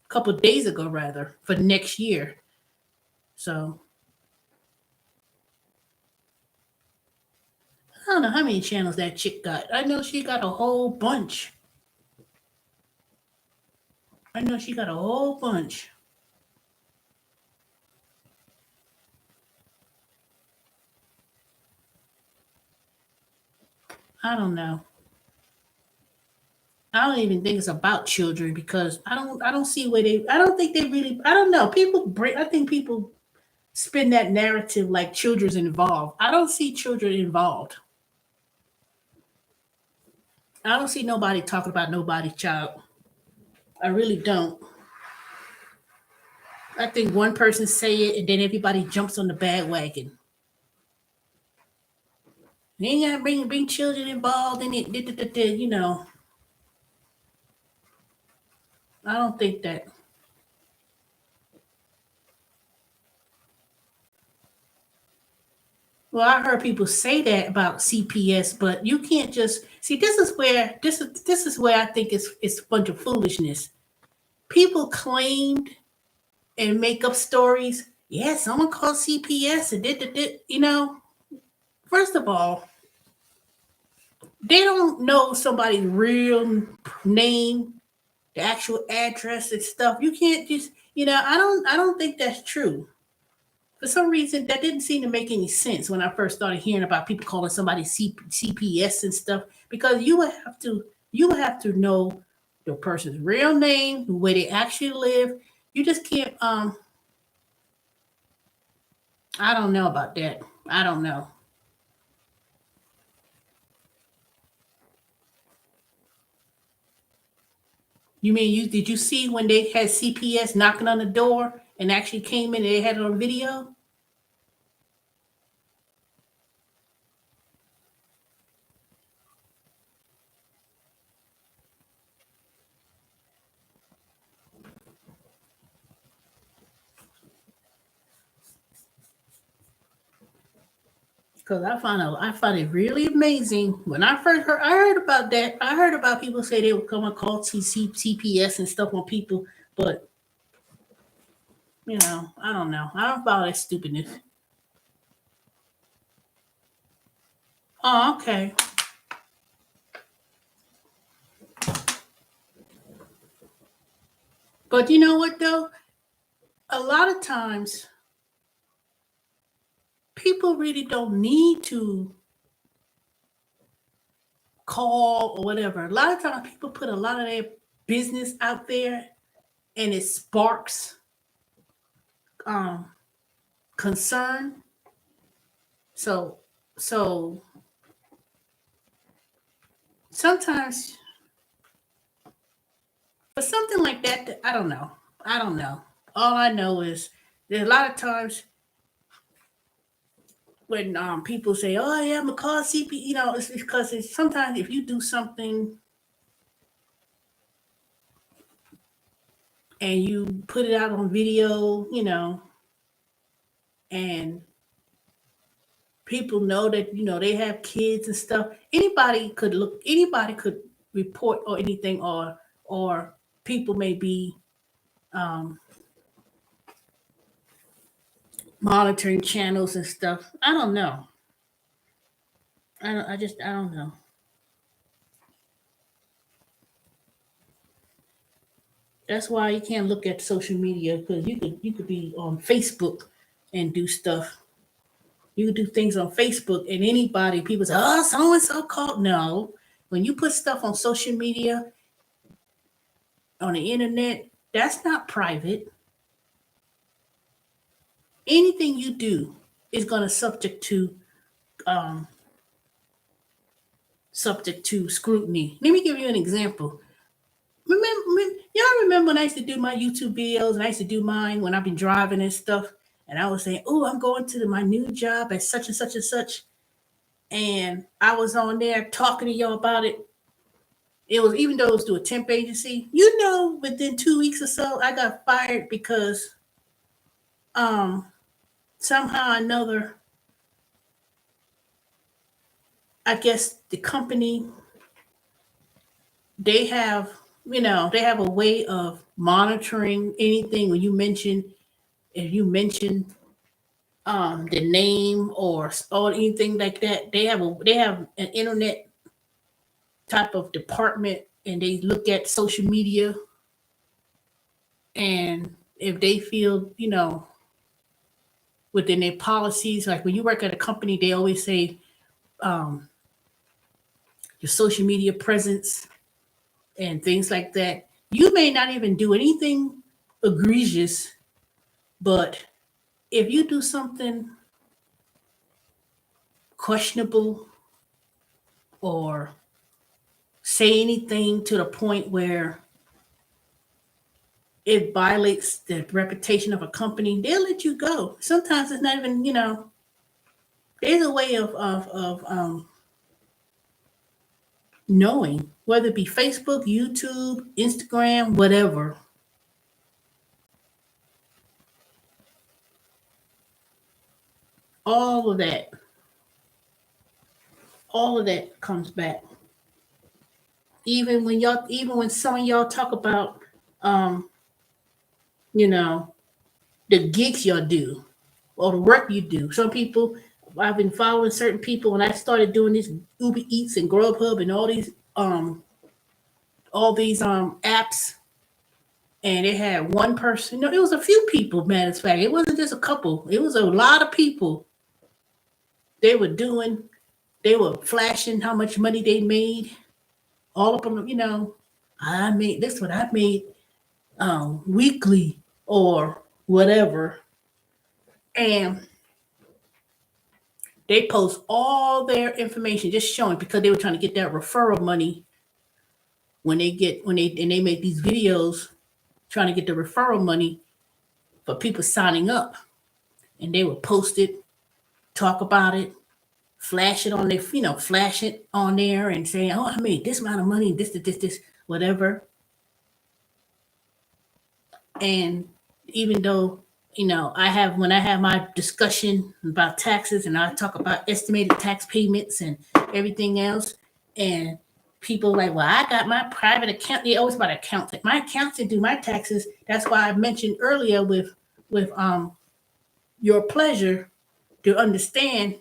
a couple days ago rather, for next year. So I don't know how many channels that chick got. I know she got a whole bunch. I know she got a whole bunch. I don't know. I don't even think it's about children because I don't see where they I don't think they really I don't know. I think people spin that narrative like children's involved. I don't see children involved. I don't see nobody talking about nobody's child. I really don't. I think one person say it and then everybody jumps on the bandwagon. They ain't gotta bring children involved in it. I don't think that. Well, I heard people say that about CPS, but you can't just see. This is where I think it's a bunch of foolishness. People claimed and make up stories. Yeah, someone called CPS and did. First of all, they don't know somebody's real name, the actual address and stuff. You can't just. I don't think that's true. For some reason, that didn't seem to make any sense when I first started hearing about people calling somebody CPS and stuff. Because you would have to know the person's real name, where they actually live. You just can't. I don't know about that. I don't know. You mean did you see when they had CPS knocking on the door and actually came in and they had it on video? Because I find it really amazing. When I first heard, I heard about that. I heard about people say they would come and call CPS and stuff on people, but I don't know. I don't follow that stupidness. Oh, okay. But you know what though? A lot of times people really don't need to call or whatever. A lot of times people put a lot of their business out there and it sparks um concern. So so sometimes for something like that, I don't know. I don't know. All I know is there's a lot of times when people say, "Oh yeah, I'm gonna call CP," it's because sometimes if you do something and you put it out on video, and people know that they have kids and stuff. Anybody could look. Anybody could. report or anything, or people may be monitoring channels and stuff. I don't know. I don't know. That's why you can't look at social media, because you could be on Facebook and do stuff. You could do things on Facebook, and anybody, people say, "Oh, so and so called." No, when you put stuff on social media, on the internet, that's not private. Anything you do is going to um, subject to scrutiny. Let me give you an example. Y'all remember when I used to do my YouTube videos, and I used to do mine when I've been driving and stuff, and I was saying, "Oh, I'm going to my new job at such and such and such," and I was on there talking to y'all about it. It was, even though it was through a temp agency, within 2 weeks or so, I got fired because um somehow or another, I guess the company, they have they have a way of monitoring anything when you mention, if you mention the name or anything like that. They have an internet type of department, and they look at social media, and if they feel, within their policies, like when you work at a company, they always say um, your social media presence and things like that. You may not even do anything egregious, but if you do something questionable or say anything to the point where it violates the reputation of a company, they'll let you go. Sometimes it's not even, there's a way of knowing, whether it be Facebook, YouTube, Instagram, whatever. All of that, all of that comes back. Even when some of y'all talk about, um, you know, the gigs y'all do or the work you do. Some people, I've been following certain people when I started doing this Uber Eats and Grubhub and all these apps, and it had one person. No, it was a few people. Matter of fact, it wasn't just a couple. It was a lot of people. They were doing. They were flashing how much money they made. All of them, I made this. What I made weekly or whatever, and they post all their information, just showing, because they were trying to get that referral money when they make these videos, trying to get the referral money for people signing up, and they would post it, talk about it, flash it on there and say, "Oh, I made this amount of money, this, whatever." And even though, when I have my discussion about taxes, and I talk about estimated tax payments and everything else, and people like, "Well, I got my private account." They always about accountant. My accountant do my taxes. That's why I mentioned earlier with your pleasure to understand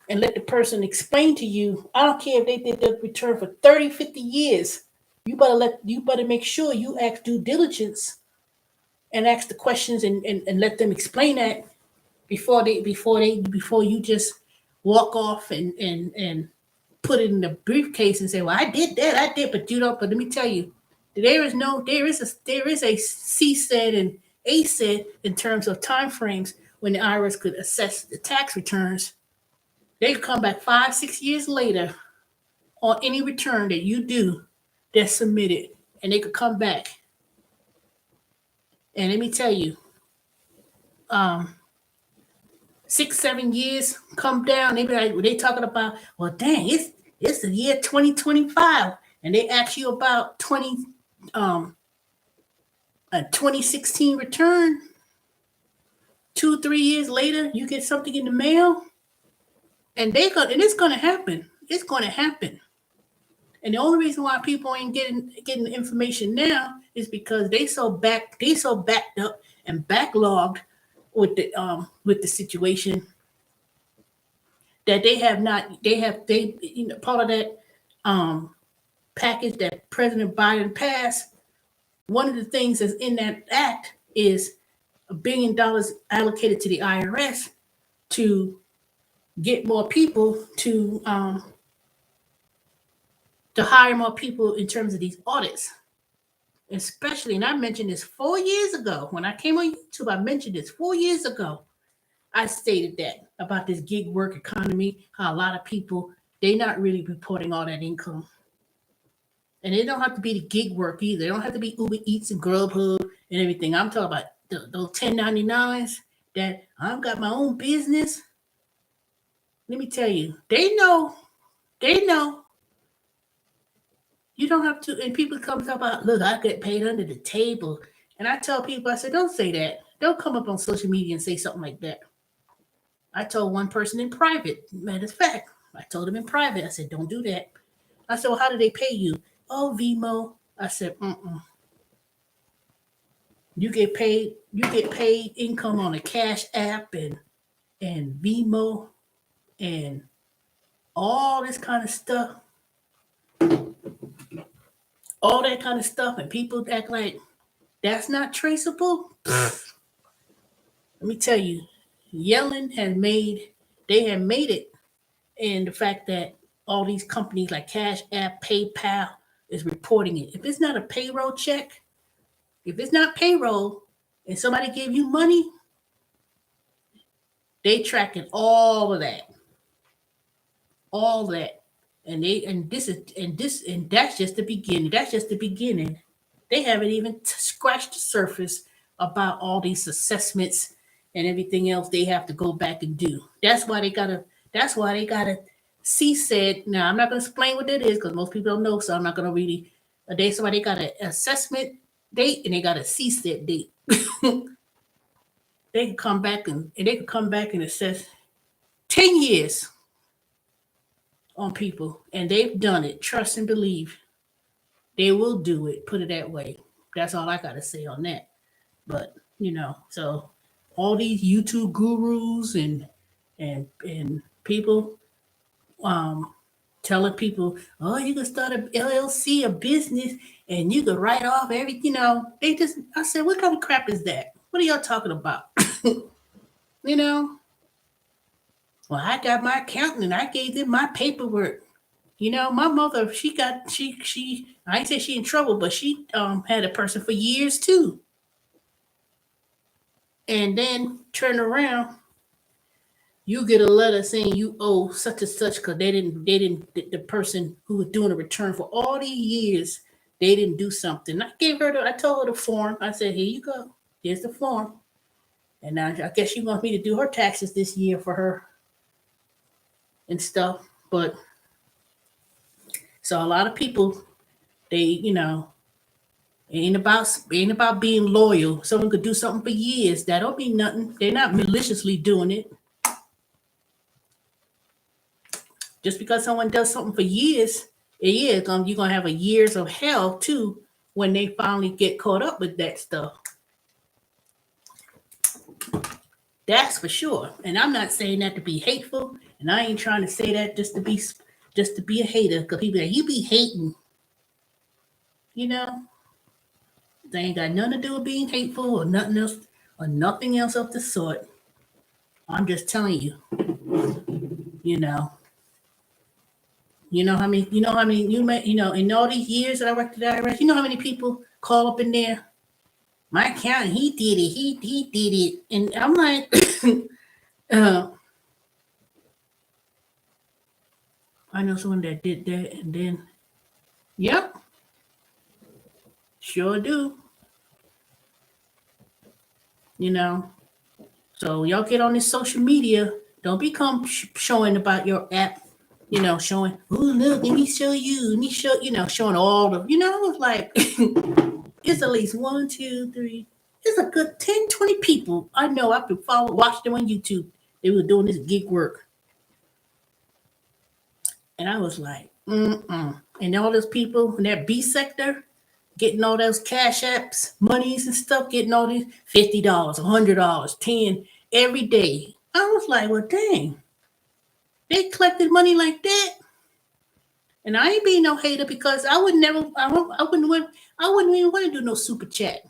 and let the person explain to you. I don't care if they did the return for 30, 50 years. You better make sure you ask due diligence and ask the questions, and let them explain that before you just walk off and put it in the briefcase and say, "Well, I did that, I did," but you don't. But let me tell you, there is a C said and A said in terms of time frames when the IRS could assess the tax returns. They could come back 5, 6 years later on any return that you do that's submitted, and they could come back. And let me tell you, um, 6, 7 years come down. They be like, they talking about, "Well, dang, it's the year 2025," and they ask you about a 2016 return. 2, 3 years later, you get something in the mail, and it's gonna happen. It's gonna happen. And the only reason why people ain't getting the information now is because they so backed up and backlogged with the situation that they part of that um package that President Biden passed. One of the things that's in that act is $1 billion allocated to the IRS to get more people to hire more people in terms of these audits. Especially, and I mentioned this 4 years ago when I came on YouTube. I mentioned this 4 years ago. I stated that about this gig work economy, how a lot of people they're not really reporting all that income. And it don't have to be the gig work either. It don't have to be Uber Eats and Grubhub and everything. I'm talking about those 1099s that I've got my own business. Let me tell you, they know you don't have to. And people come talk about, look, I get paid under the table. And I tell people, I said, don't say that. Don't come up on social media and say something like that. I told one person in private, matter of fact, I told him in private, I said, don't do that. I said, well, how do they pay you? Oh, Vimo. I said, You get paid income on a Cash App and Vimo and all this kind of stuff. All that kind of stuff, and people act like that's not traceable. Let me tell you, Yellen had made it, and the fact that all these companies like Cash App, PayPal is reporting it. If it's not a payroll check, if it's not payroll, and somebody gave you money, they tracking all that, and that's just the beginning. That's just the beginning. They haven't even scratched the surface about all these assessments and everything else they have to go back and do. That's why they gotta. That's why they gotta. CSED. Now I'm not gonna explain what that is because most people don't know, so I'm not gonna really. That's why they got an assessment date and they got a CSED date. They can come back and they can come back and assess 10 years on people, and they've done it. Trust and believe. They will do it. Put it that way. That's all I got to say on that. But so all these YouTube gurus and people telling people, oh, you can start a LLC, a business, and you can write off everything. They just. I said, what kind of crap is that? What are y'all talking about? you know. Well, I got my accountant and I gave them my paperwork. My mother, she I ain't say she in trouble, but she had a person for years too. And then turn around, you get a letter saying you owe such and such because the person who was doing a return for all these years, they didn't do something. I told her the form. I said, here you go. Here's the form. And now I guess she wants me to do her taxes this year for her and stuff. But so a lot of people, they, ain't about being loyal. Someone could do something for years. That don't mean nothing. They're not maliciously doing it. Just because someone does something for years, you're gonna have a years of hell too when they finally get caught up with that stuff. That's for sure. And I'm not saying that to be hateful, and I ain't trying to say that just to be a hater. Because people like, you be hating, they ain't got nothing to do with being hateful or nothing else of the sort. I'm just telling you, you know. In all these years that I worked at the IRS, you know how many people call up in there? My accountant, he did it. He did it. And I'm like, I know someone that did that. And then, yep, sure do. So y'all get on this social media. Don't become showing about your app, showing, oh, look, let me show you. Let me show, showing all the, it's like, it's at least 1, 2, 3. It's a good 10, 20 people I know. I've been watched them on YouTube. They were doing this gig work. And I was like, And all those people in that B sector getting all those cash apps, monies and stuff, getting all these $50, $100, 10 every day. I was like, well, dang, they collected money like that. And I ain't being no hater because I would never, I wouldn't even want to do no super chat.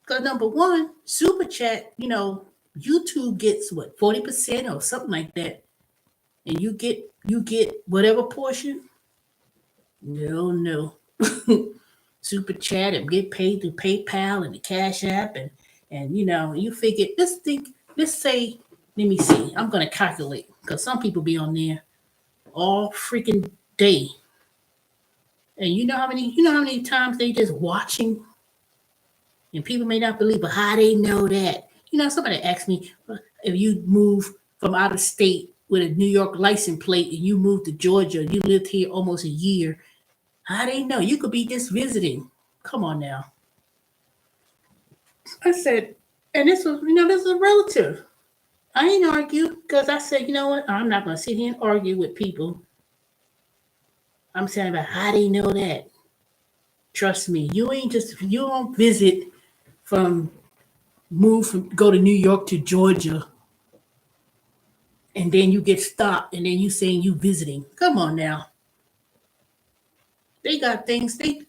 Because number one, super chat, YouTube gets what 40% or something like that, and you get whatever portion. No. Super chat and get paid through PayPal and the Cash App and you figure let's say let me see, I'm gonna calculate because some people be on there all freaking day, and you know how many times they just watching, and people may not believe, but how they know that? Somebody asked me if you move from out of state with a New York license plate and you move to Georgia, you lived here almost a year. How they know? You could be just visiting. Come on now. I said, and this is a relative. I ain't argue because I said, you know what? I'm not gonna sit here and argue with people. I'm saying about how they know that. Trust me, you don't visit from go to New York to Georgia, and then you get stopped, and then you saying you visiting. Come on now. They got things. They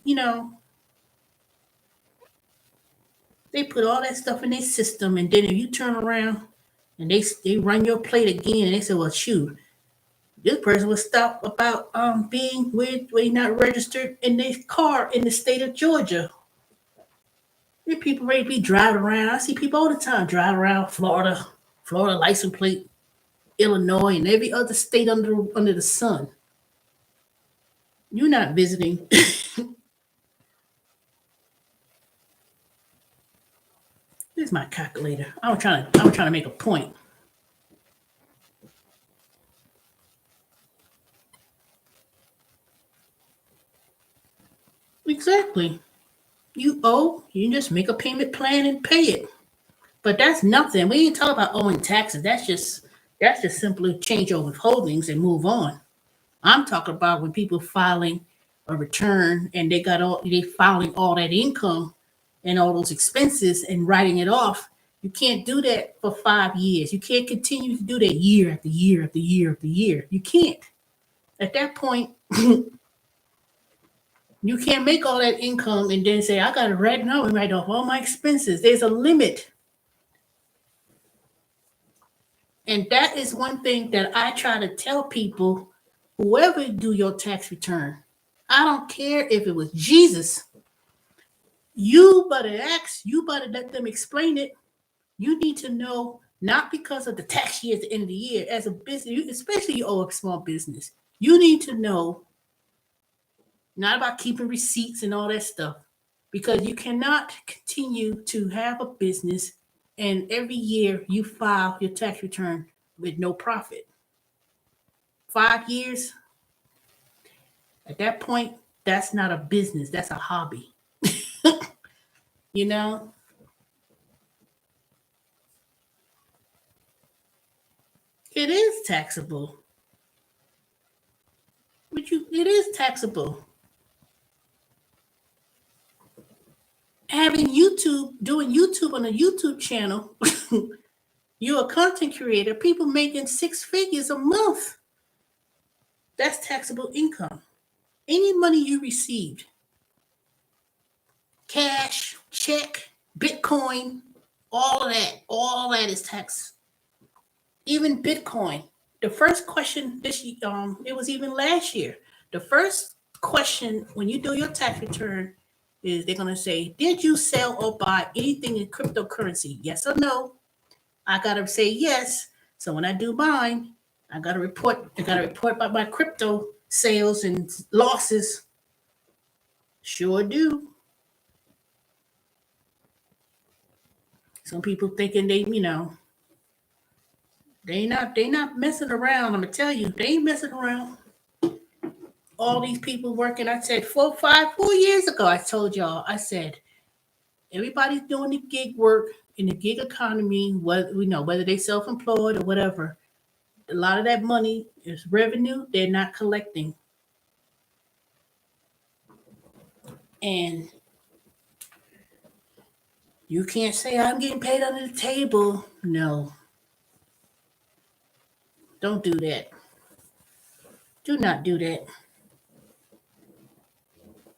put all that stuff in their system, and then if you turn around and they run your plate again, and they say, "Well, shoot, this person was stopped about being where not registered in their car in the state of Georgia." There people ready to be driving around. I see people all the time driving around Florida license plate, Illinois, and every other state under the sun. You're not visiting. Here's my calculator. I'm trying to make a point. Exactly. You just make a payment plan and pay it. But that's nothing. We ain't talking about owing taxes. That's just simply change over holdings and move on. I'm talking about when people filing a return and they filing all that income and all those expenses and writing it off. You can't do that for 5 years. You can't continue to do that year after year after year after year. You can't. At that point, you can't make all that income and then say, I got to write off all my expenses. There's a limit. And that is one thing that I try to tell people, whoever do your tax return, I don't care if it was Jesus. You better let them explain it. You need to know, not because of the tax year at the end of the year, as a business, especially you owe a small business, you need to know, not about keeping receipts and all that stuff, because you cannot continue to have a business and every year you file your tax return with no profit. 5 years, at that point, that's not a business, that's a hobby. You know, it is taxable. It is taxable. Having doing YouTube on a YouTube channel, you're a content creator, people making 6 figures a month. That's taxable income. Any money you received, cash, check, Bitcoin, all that is tax. Even Bitcoin. The first question it was even last year. The first question when you do your tax return is they're gonna say, did you sell or buy anything in cryptocurrency? Yes or no? I gotta say yes. So when I do mine, I gotta report about my crypto sales and losses. Sure do. Some people thinking they not messing around. I'm gonna tell you, they ain't messing around. All these people working. I said 4 years ago, I told y'all, I said, everybody's doing the gig work in the gig economy, whether they self-employed or whatever. a lot of that money is revenue they're not collecting. And you can't say, I'm getting paid under the table. No, don't do that. Do not do that.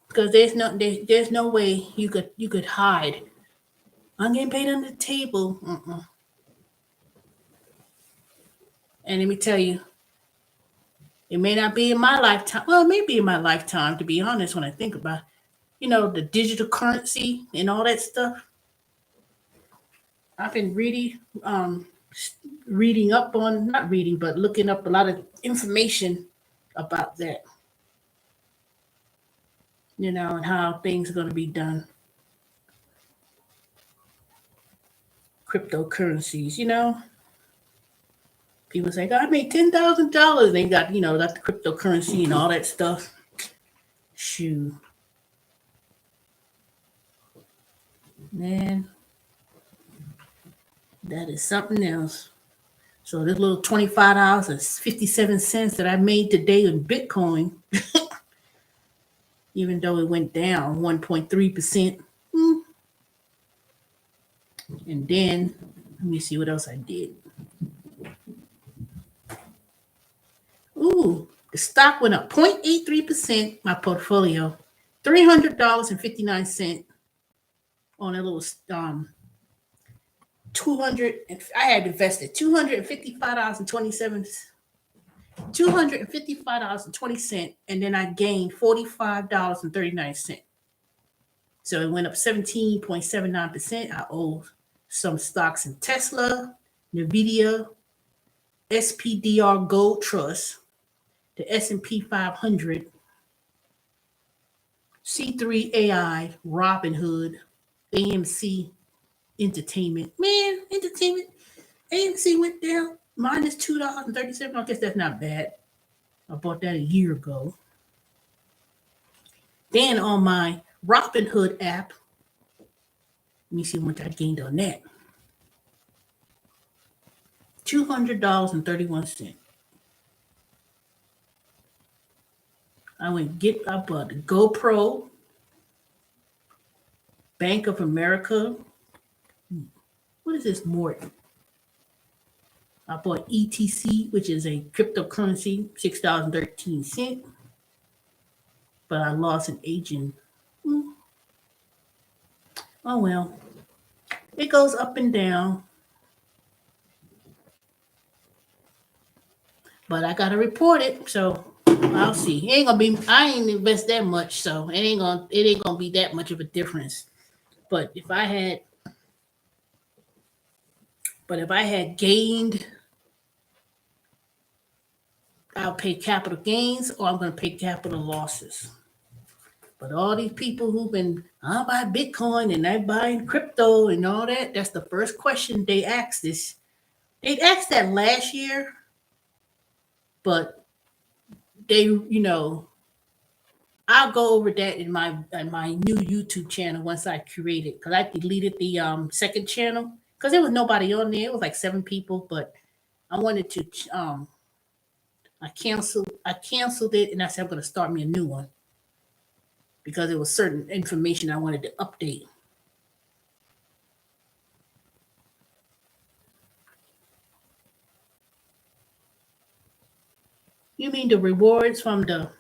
Because there's no way you could hide. I'm getting paid under the table. And let me tell you, it may not be in my lifetime. Well, it may be in my lifetime, to be honest, when I think about, the digital currency and all that stuff. I've been really reading up on, not reading, but looking up a lot of information about that, and how things are going to be done. Cryptocurrencies. People say, I made $10,000. They got, got the cryptocurrency and all that stuff. Shoo. Man, that is something else. So this little $25 and 57 cents that I made today in Bitcoin, even though it went down 1.3%. And then, let me see what else I did. Ooh, the stock went up 0.83%, my portfolio, $300.59 on a little 200. I had invested $255.20, and then I gained $45.39. So it went up 17.79%. I owe some stocks in Tesla, Nvidia, SPDR Gold Trust, the S&P 500, C3 AI, Robinhood, AMC Entertainment. Man, entertainment. AMC went down minus $2.37. I guess that's not bad. I bought that a year ago. Then on my Robinhood app, let me see how much I gained on that. $200.31. I bought the GoPro, Bank of America. What is this, Morton? I bought ETC, which is a cryptocurrency, $6.13. But I lost an agent. Oh well. It goes up and down. But I gotta report it, so I'll see. I ain't invest that much, so it ain't gonna be that much of a difference. But if I had gained, I'll pay capital gains or I'm gonna pay capital losses. But all these people who've been, I'll buy Bitcoin and they're buying crypto and all that, that's the first question they asked this. They asked that last year, but they, I'll go over that in my new YouTube channel once I create it, because I deleted the second channel because there was nobody on there. It was like 7 people, but I wanted to I canceled it, and I said I'm going to start me a new one because there was certain information I wanted to update. You mean the rewards from the? What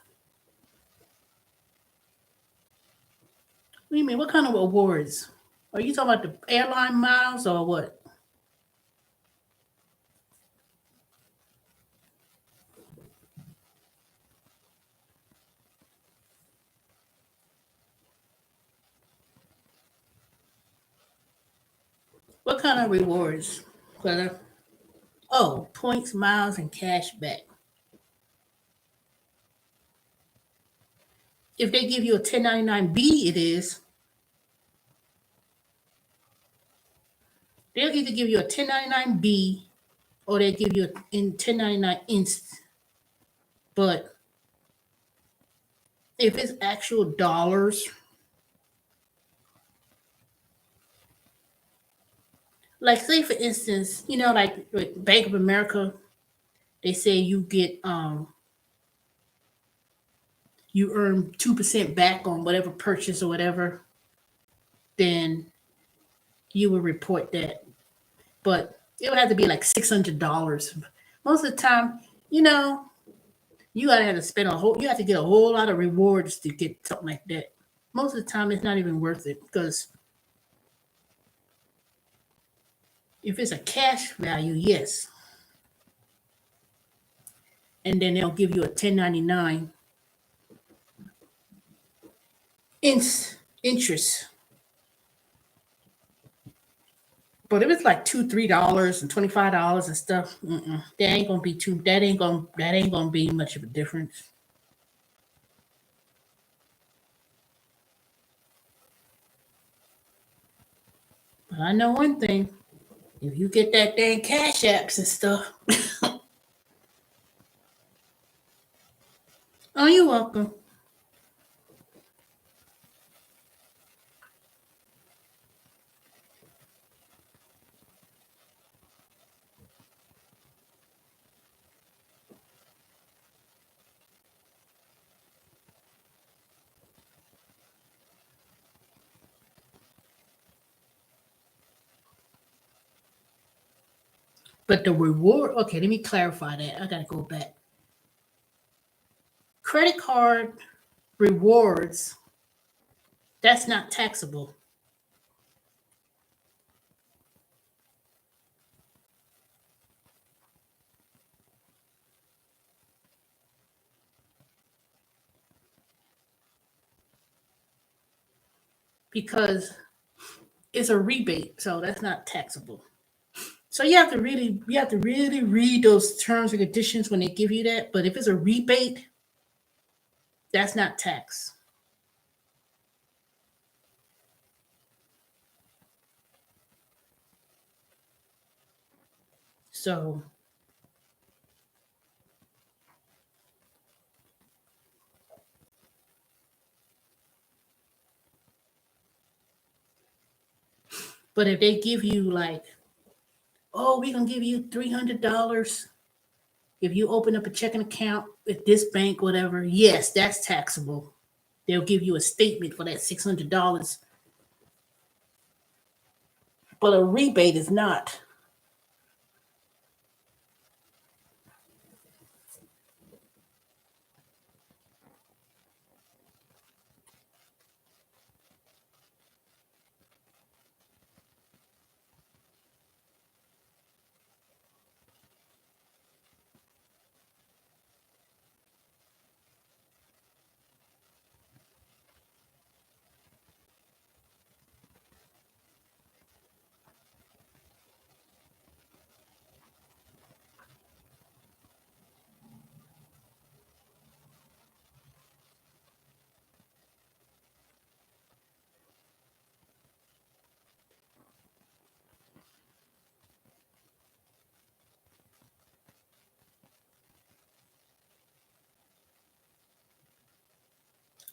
do you mean? What kind of awards? Are you talking about the airline miles or what? What kind of rewards? Whether points, miles, and cash back. If they give you a 1099B, it is. They'll either give you a 1099B or they give you in 1099 instant. But if it's actual dollars, like say for instance, like with Bank of America, they say you earn 2% back on whatever purchase or whatever, then you will report that. But it would have to be like $600. Most of the time, you gotta have to you have to get a whole lot of rewards to get something like that. Most of the time, it's not even worth it because if it's a cash value, yes. And then they'll give you a 1099 interest. But if it's like $2, $3, and $25 and stuff, that ain't gonna be too. That ain't gonna be much of a difference. But I know one thing: if you get that dang cash apps and stuff, oh, you're welcome. But the reward, okay, let me clarify that. I gotta go back. Credit card rewards, that's not taxable. Because it's a rebate, so that's not taxable. So you have to really read those terms and conditions when they give you that. But if it's a rebate, that's not tax. So but if they give you like, oh, we're gonna give you $300 if you open up a checking account at this bank, whatever, yes, that's taxable. They'll give you a statement for that $600. But a rebate is not.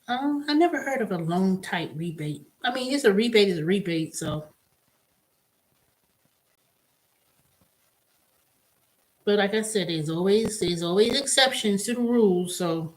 I never heard of a loan type rebate. I mean, it's a rebate is a rebate, so. But like I said, there's always exceptions to the rules. So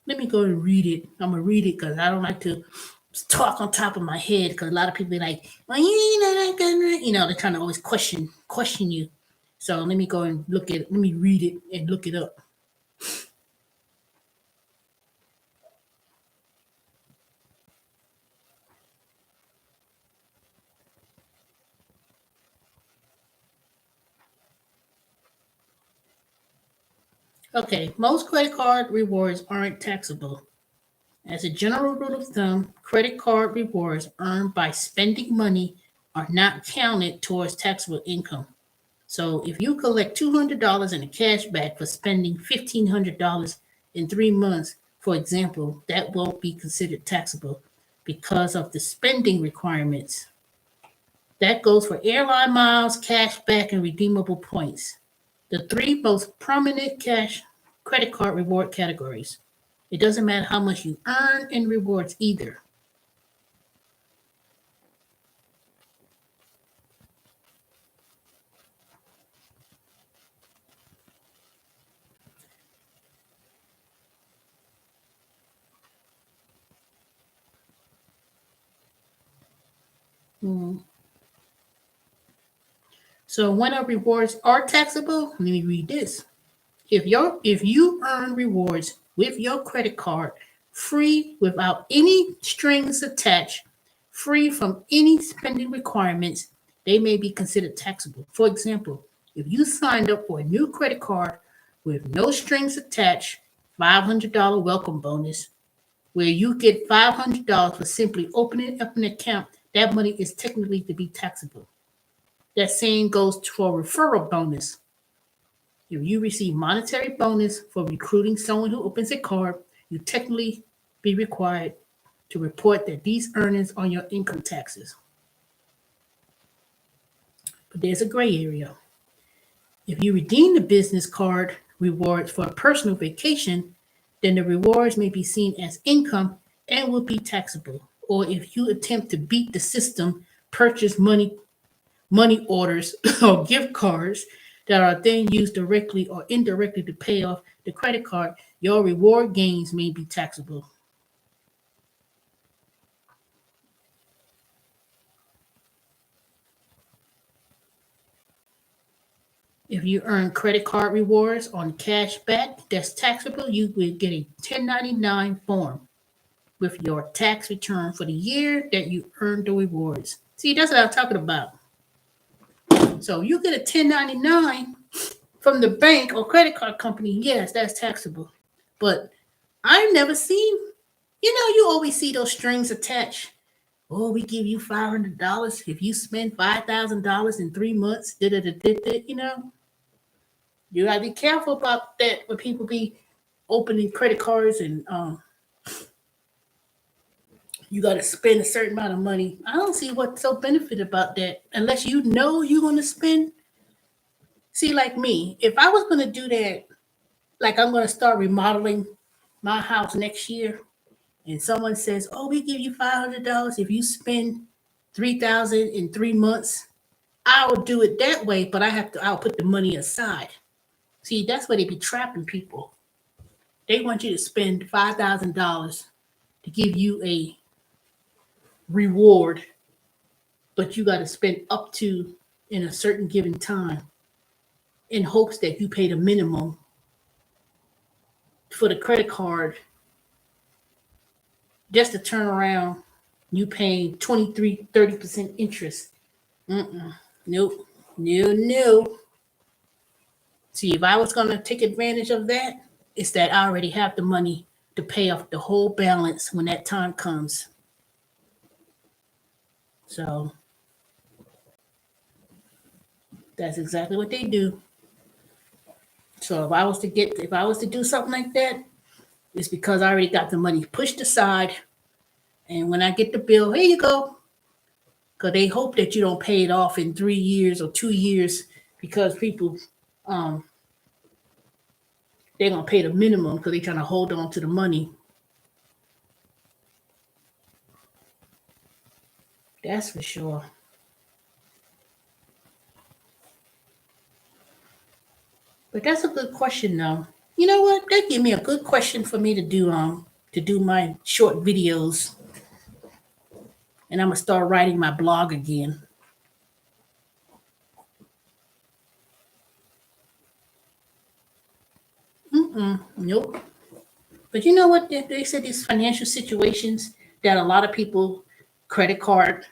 let me go and read it. I'm gonna read it because I don't like to talk on top of my head. Because a lot of people be like, "Well, you know that gonna," they're trying to always question you. So let me go and look at. Let me read it and look it up. Okay, most credit card rewards aren't taxable. As a general rule of thumb, credit card rewards earned by spending money are not counted towards taxable income. So if you collect $200 in a cash back for spending $1,500 in 3 months, for example, that won't be considered taxable because of the spending requirements. That goes for airline miles, cash back, and redeemable points. The three most prominent cash credit card reward categories. It doesn't matter how much you earn in rewards either. Hmm. So when our rewards are taxable, let me read this. If you earn rewards with your credit card free without any strings attached, free from any spending requirements, they may be considered taxable. For example, if you signed up for a new credit card with no strings attached, $500 welcome bonus, where you get $500 for simply opening up an account, that money is technically to be taxable. That same goes for referral bonus. If you receive monetary bonus for recruiting someone who opens a card, you technically be required to report that these earnings on your income taxes. But there's a gray area. If you redeem the business card rewards for a personal vacation, then the rewards may be seen as income and will be taxable. Or if you attempt to beat the system, purchase money orders or gift cards that are then used directly or indirectly to pay off the credit card, your reward gains may be taxable. If you earn credit card rewards on cash back that's taxable, you will get a 1099 form with your tax return for the year that you earned the rewards. See, that's what I'm talking about. So you get a 1099 from the bank or credit card company, yes, that's taxable. But I've never seen, you always see those strings attached. Oh, we give you $500 if you spend $5,000 in 3 months. Da, da, da, da, da, you gotta be careful about that when people be opening credit cards and you gotta spend a certain amount of money. I don't see what's so benefit about that unless you know you're gonna spend. See, like me, if I was gonna do that, like I'm gonna start remodeling my house next year, and someone says, "Oh, we give you $500 if you spend 3,000 in 3 months," I'll do it that way, but I'll put the money aside. See, that's where they be trapping people. They want you to spend $5,000 to give you a reward, but you got to spend up to in a certain given time in hopes that you pay the minimum for the credit card just to turn around you paying 23, 30% interest. Mm-mm. Nope. No, no. See, if I was going to take advantage of that, it's that I already have the money to pay off the whole balance when that time comes. So that's exactly what they do. So if I was to do something like that, it's because I already got the money pushed aside. And when I get the bill, here you go. Because they hope that you don't pay it off in 3 years or 2 years because people um they're gonna pay the minimum because they're trying to hold on to the money. That's for sure. But that's a good question though. You know what? That give me a good question for me to do my short videos. And I'm gonna start writing my blog again. Nope. But you know what? They said these financial situations that a lot of people credit card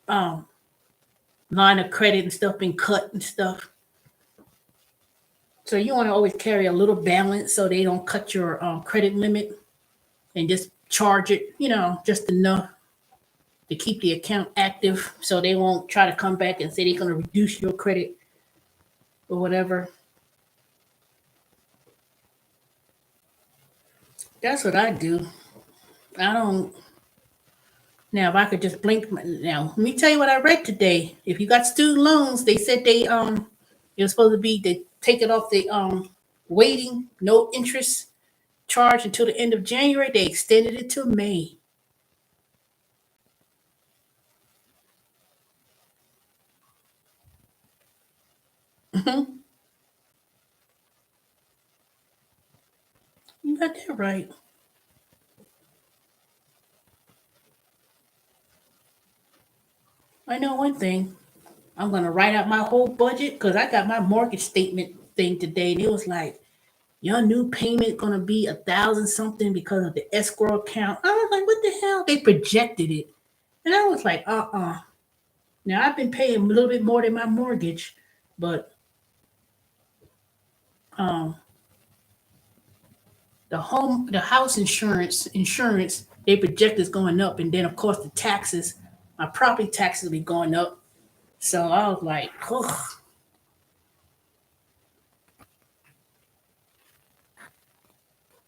um, line of credit and stuff being cut and stuff. So you want to always carry a little balance so they don't cut your credit limit and just charge it, just enough to keep the account active so they won't try to come back and say they're going to reduce your credit or whatever. That's what I do. I don't Now, if I could just blink, now let me tell you what I read today. If you got student loans, they said it was supposed to be they take it off the waiting no interest charge until the end of January. They extended it to May. Mhm. You got that right. I know one thing. I'm gonna write out my whole budget because I got my mortgage statement thing today, and it was like your new payment gonna be 1,000 something because of the escrow account. I was like, what the hell? They projected it, and I was like, Now I've been paying a little bit more than my mortgage, but um, the house insurance, they project is going up, and then of course the taxes, my property taxes will be going up. So I was like, ugh.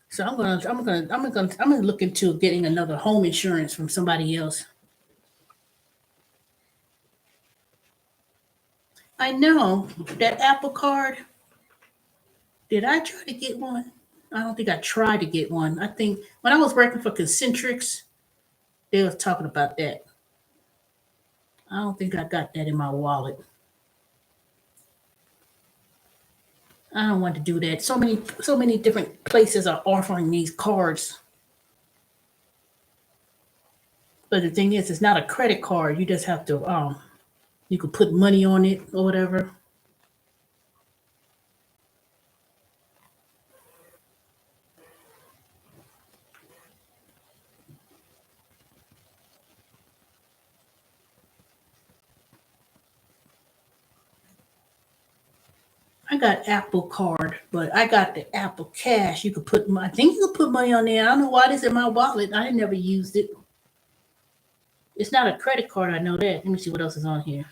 So I'm gonna look into getting another home insurance from somebody else. I know that Apple Card. Did I try to get one? I don't think I tried to get one. I think when I was working for Concentrics, they was talking about that. I don't think I got that in my wallet. I don't want to do that. So many different places are offering these cards. But the thing is, it's not a credit card. You just have to you can put money on it or whatever. I got Apple Card, but I got the Apple Cash. You could put I think you could put money on there. I don't know why this in my wallet. I never used it. It's not a credit card. I know that. Let me see what else is on here.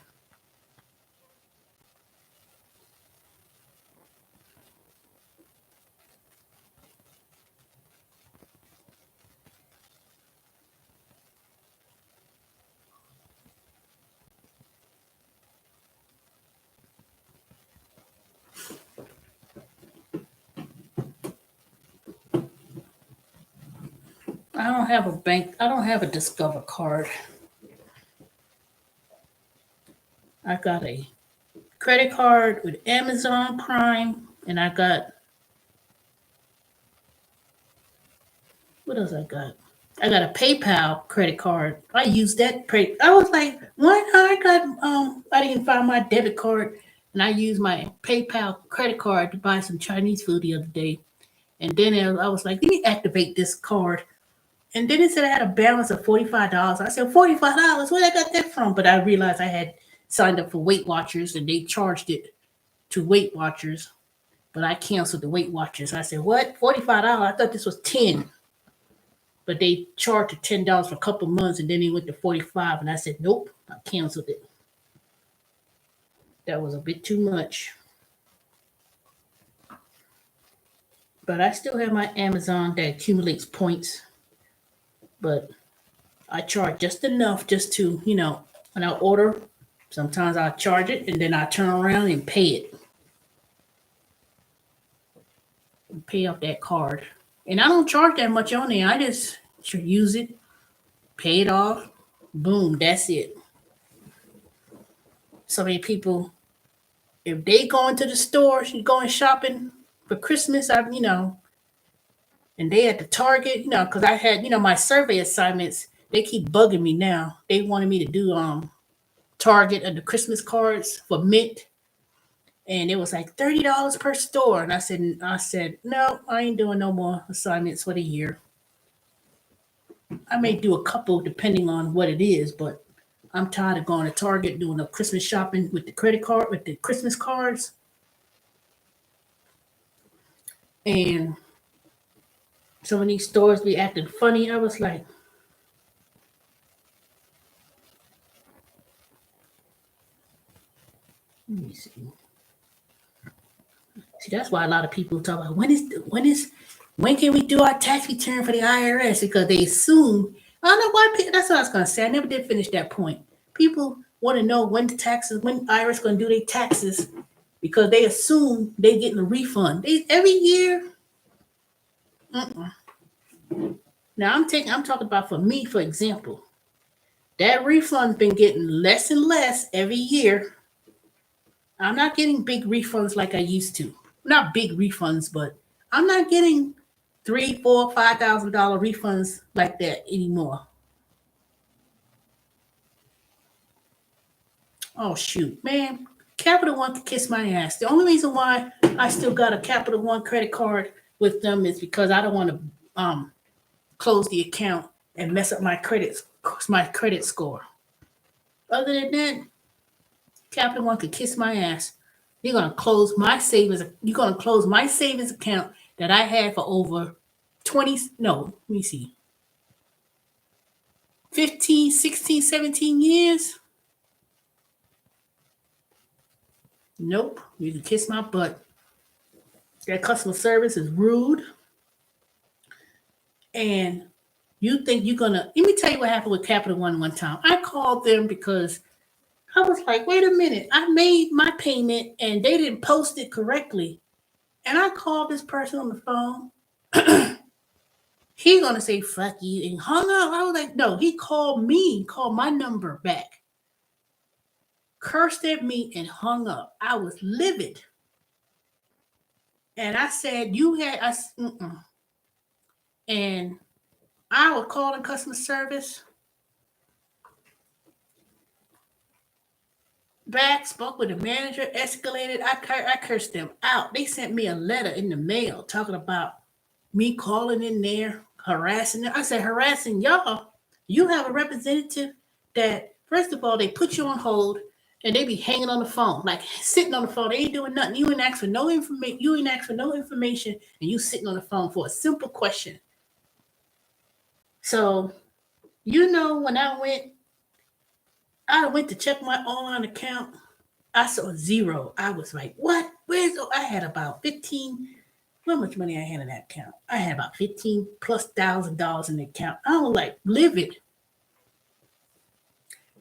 I don't have a bank. I don't have a Discover card. I got a credit card with Amazon Prime, and I got what else I got? I got a PayPal credit card. I used that. I was like, why not? I didn't find my debit card, and I used my PayPal credit card to buy some Chinese food the other day. And then I was like, let me activate this card. And then it said I had a balance of $45. I said, $45? Where I got that from? But I realized I had signed up for Weight Watchers and they charged it to Weight Watchers. But I canceled the Weight Watchers. I said, what? $45? I thought this was 10. But they charged it $10 for a couple months and then they went to 45. And I said, nope, I canceled it. That was a bit too much. But I still have my Amazon that accumulates points. But I charge just enough just to, when I order, sometimes I charge it and then I turn around and pay it. Pay off that card. And I don't charge that much on there. I just should use it, pay it off, boom, that's it. So many people, if they go into the store, going shopping for Christmas, and they at the Target, because I had, my survey assignments, they keep bugging me now. They wanted me to do Target and the Christmas cards for Mint, and it was like $30 per store. And I said, no, I ain't doing no more assignments for the year. I may do a couple depending on what it is, but I'm tired of going to Target doing the Christmas shopping with the credit card with the Christmas cards. And some of these stores be acting funny. I was like, let me see. See, that's why a lot of people talk about when can we do our tax return for the IRS, because they assume I don't know why. That's what I was gonna say. I never did finish that point. People want to know when IRS gonna do their taxes because they assume they getting a refund. Every year. Mm-mm. Now I'm talking about for me, for example. That refund's been getting less and less every year. I'm not getting big refunds like I used to. Not big refunds, but I'm not getting three, four, $5,000 refunds like that anymore. Oh shoot, man. Capital One can kiss my ass. The only reason why I still got a Capital One credit card with them is because I don't want to close the account and mess up my credit score. Other than that, Capital One could kiss my ass. You're gonna close my savings account that I had for over 20, no, let me see, 15, 16, 17 years. Nope. You can kiss my butt. That customer service is rude. And you think you're gonna let me tell you what happened with Capital One time. I called them because I was like, wait a minute, I made my payment and they didn't post it correctly. And I called this person on the phone. He gonna say fuck you and hung up. I was like, no, he called my number back, cursed at me and hung up. I was livid. And I said, and I was calling customer service back, spoke with the manager, escalated. I cursed them out. They sent me a letter in the mail talking about me calling in there, harassing them. I said, harassing y'all? You have a representative that, first of all, they put you on hold and they be hanging on the phone, like sitting on the phone. They ain't doing nothing. You ain't asked for no information. You ain't asked for no information, and you sitting on the phone for a simple question. So, when I went to check my online account. I saw zero. I was like, what? I had about 15. How much money I had in that account? I had about 15 plus $1,000 in the account. I was like livid.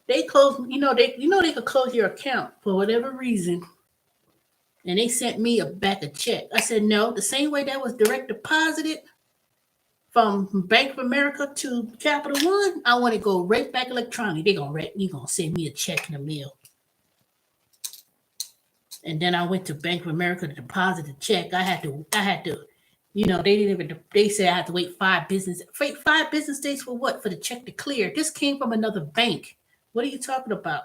They closed, they could close your account for whatever reason. And they sent me back a check. I said, no, the same way that was direct deposited from Bank of America to Capital One, I want to go right back electronic. You gonna send me a check in the mail. And then I went to Bank of America to deposit the check. I had to, they didn't even, they said I had to wait 5 business days for what? For the check to clear. This came from another bank. What are you talking about?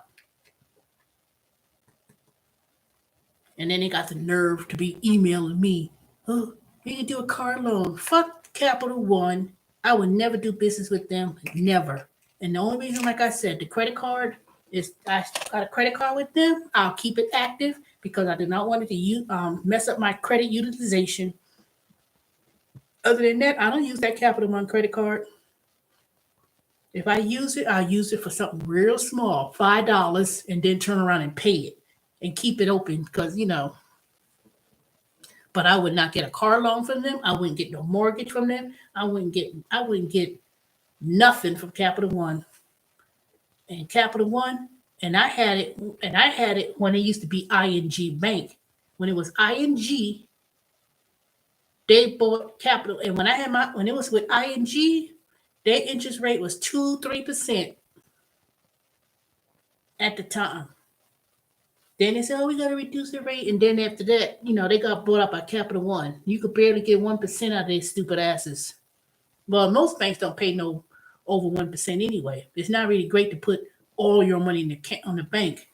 And then they got the nerve to be emailing me. Oh, you can do a car loan. Fuck Capital One. I would never do business with them. Never. And the only reason, like I said, the credit card is I got a credit card with them. I'll keep it active because I do not want it to mess up my credit utilization. Other than that, I don't use that Capital One credit card. If I use it, I'll use it for something real small, $5, and then turn around and pay it and keep it open because. But I would not get a car loan from them. I wouldn't get no mortgage from them. I wouldn't get nothing from Capital One. And Capital One, and I had it when it used to be ING Bank. When it was ING, they bought Capital. And when it was with ING, their interest rate was 2-3% at the time. Then they said, "Oh, we got to reduce the rate." And then after that, they got bought up by Capital One. You could barely get 1% out of these stupid asses. Well, most banks don't pay no over 1% anyway. It's not really great to put all your money on the bank,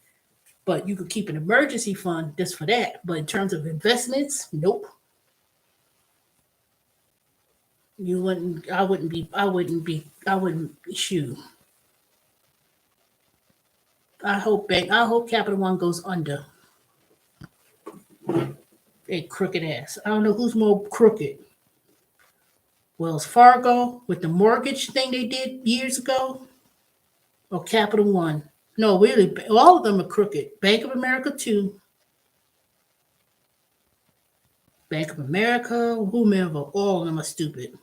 but you could keep an emergency fund just for that. But in terms of investments, nope. You wouldn't. I wouldn't be. I wouldn't be. I wouldn't. Shoot. I hope Capital One goes under. A crooked ass. I don't know who's more crooked. Wells Fargo with the mortgage thing they did years ago, or Capital One. No, really, all of them are crooked. Bank of America too. Bank of America, whomever, all of them are stupid.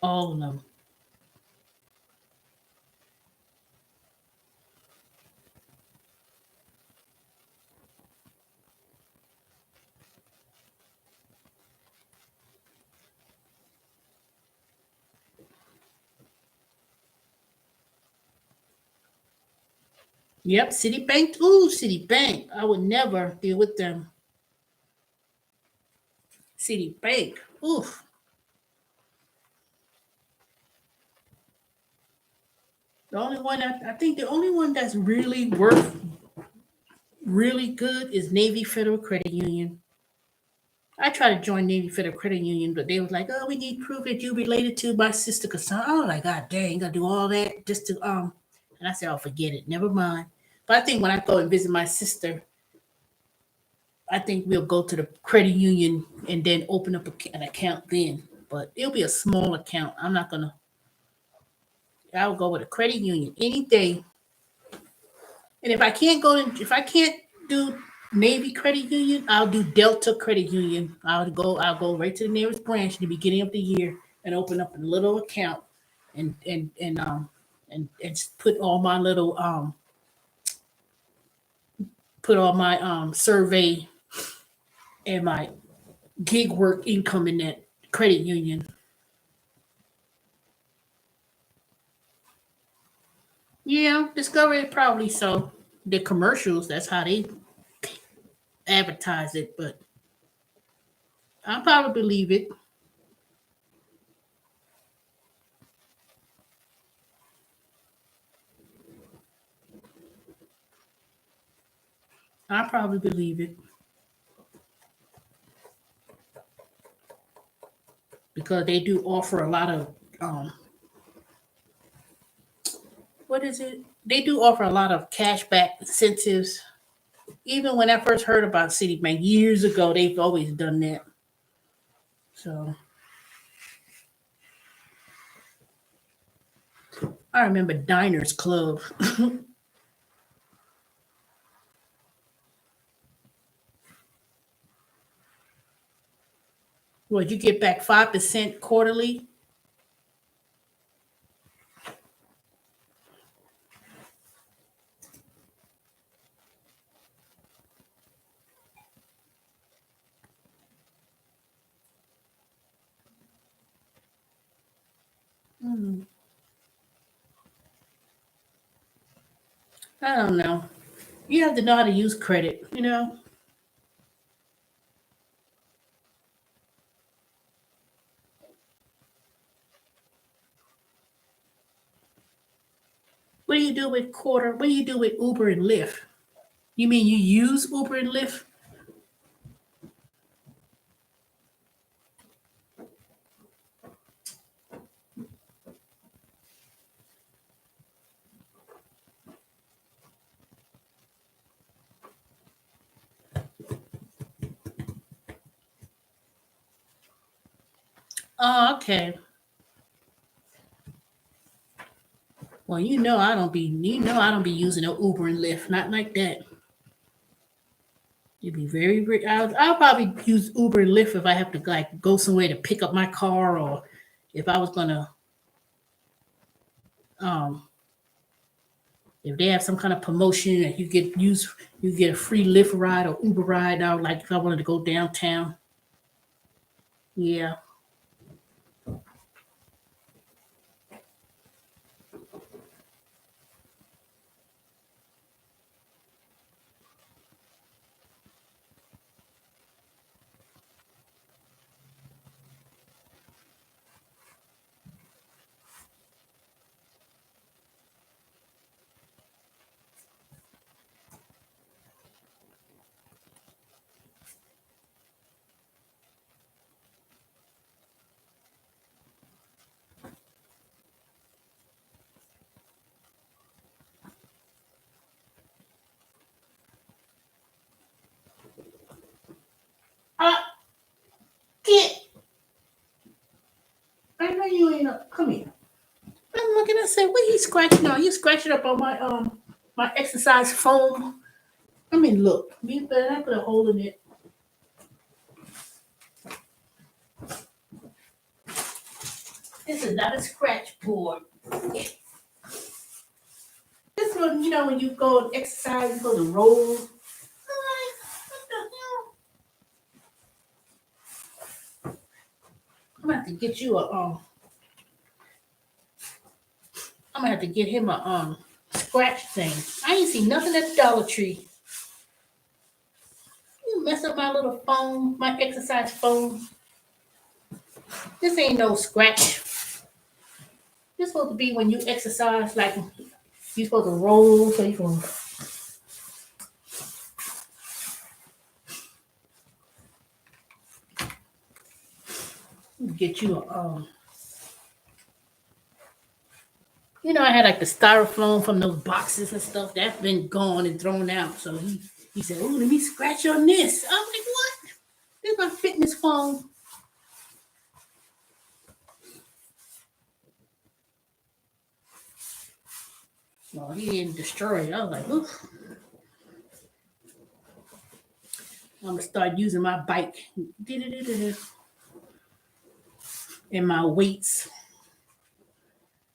All of them. Yep, Citibank. Ooh, Citibank. I would never deal with them. Citibank. Oof. The only one I think the only one that's really worth really good is Navy Federal Credit Union. I tried to join Navy Federal Credit Union, but they was like, "Oh, we need proof that you related to my sister Cassandra." I was like, "God dang, gotta do all that just to." And I said, "Oh, forget it, never mind." But I think when I go and visit my sister, I think we'll go to the credit union and then open up an account then. But it'll be a small account. I'm not gonna. I'll go with a credit union any day. And if I can't do Navy Credit Union, I'll do Delta Credit Union. I'll go right to the nearest branch at the beginning of the year and open up a little account and put all my little put all my survey and my gig work income in that credit union. Yeah, Discovery probably so. The commercials, that's how they advertise it, but I probably believe it. I probably believe it because they do offer a lot of what is it? They do offer a lot of cashback incentives. Even when I first heard about Citibank years ago, they've always done that. So I remember Diners Club. Would you get back 5% quarterly? Hmm, I don't know. You have to know how to use credit, you know? What do you do with quarter? What do you do with Uber and Lyft? You mean you use Uber and Lyft? Oh, okay. Well, I don't be using no Uber and Lyft, not like that. You'd be I'll probably use Uber and Lyft if I have to like go somewhere to pick up my car, or if I was gonna, um, if they have some kind of promotion that you get a free Lyft ride or Uber ride. Out like if I wanted to go downtown. Yeah. Uh, get. I know you ain't. Come here. I'm looking. I said, what he scratching on? You scratching up on my exercise foam. I mean, look. You better not put a hole in it. This is not a scratch board. This one, you know, when you go and exercise, you go to roll. I'm like, what the hell? I'm gonna have to get you a I'm gonna have to get him a scratch thing. I ain't seen nothing at the Dollar Tree. You mess up my little phone, my exercise phone. This ain't no scratch. This supposed to be when you exercise, like you supposed to roll so you can get you a you know, I had like the styrofoam from those boxes and stuff. That's been gone and thrown out. So he said, "Oh, let me scratch on this." I'm like, "What? This is my fitness phone." Well, he didn't destroy it. I was like, "Oof." I'm gonna start using my bike and my weights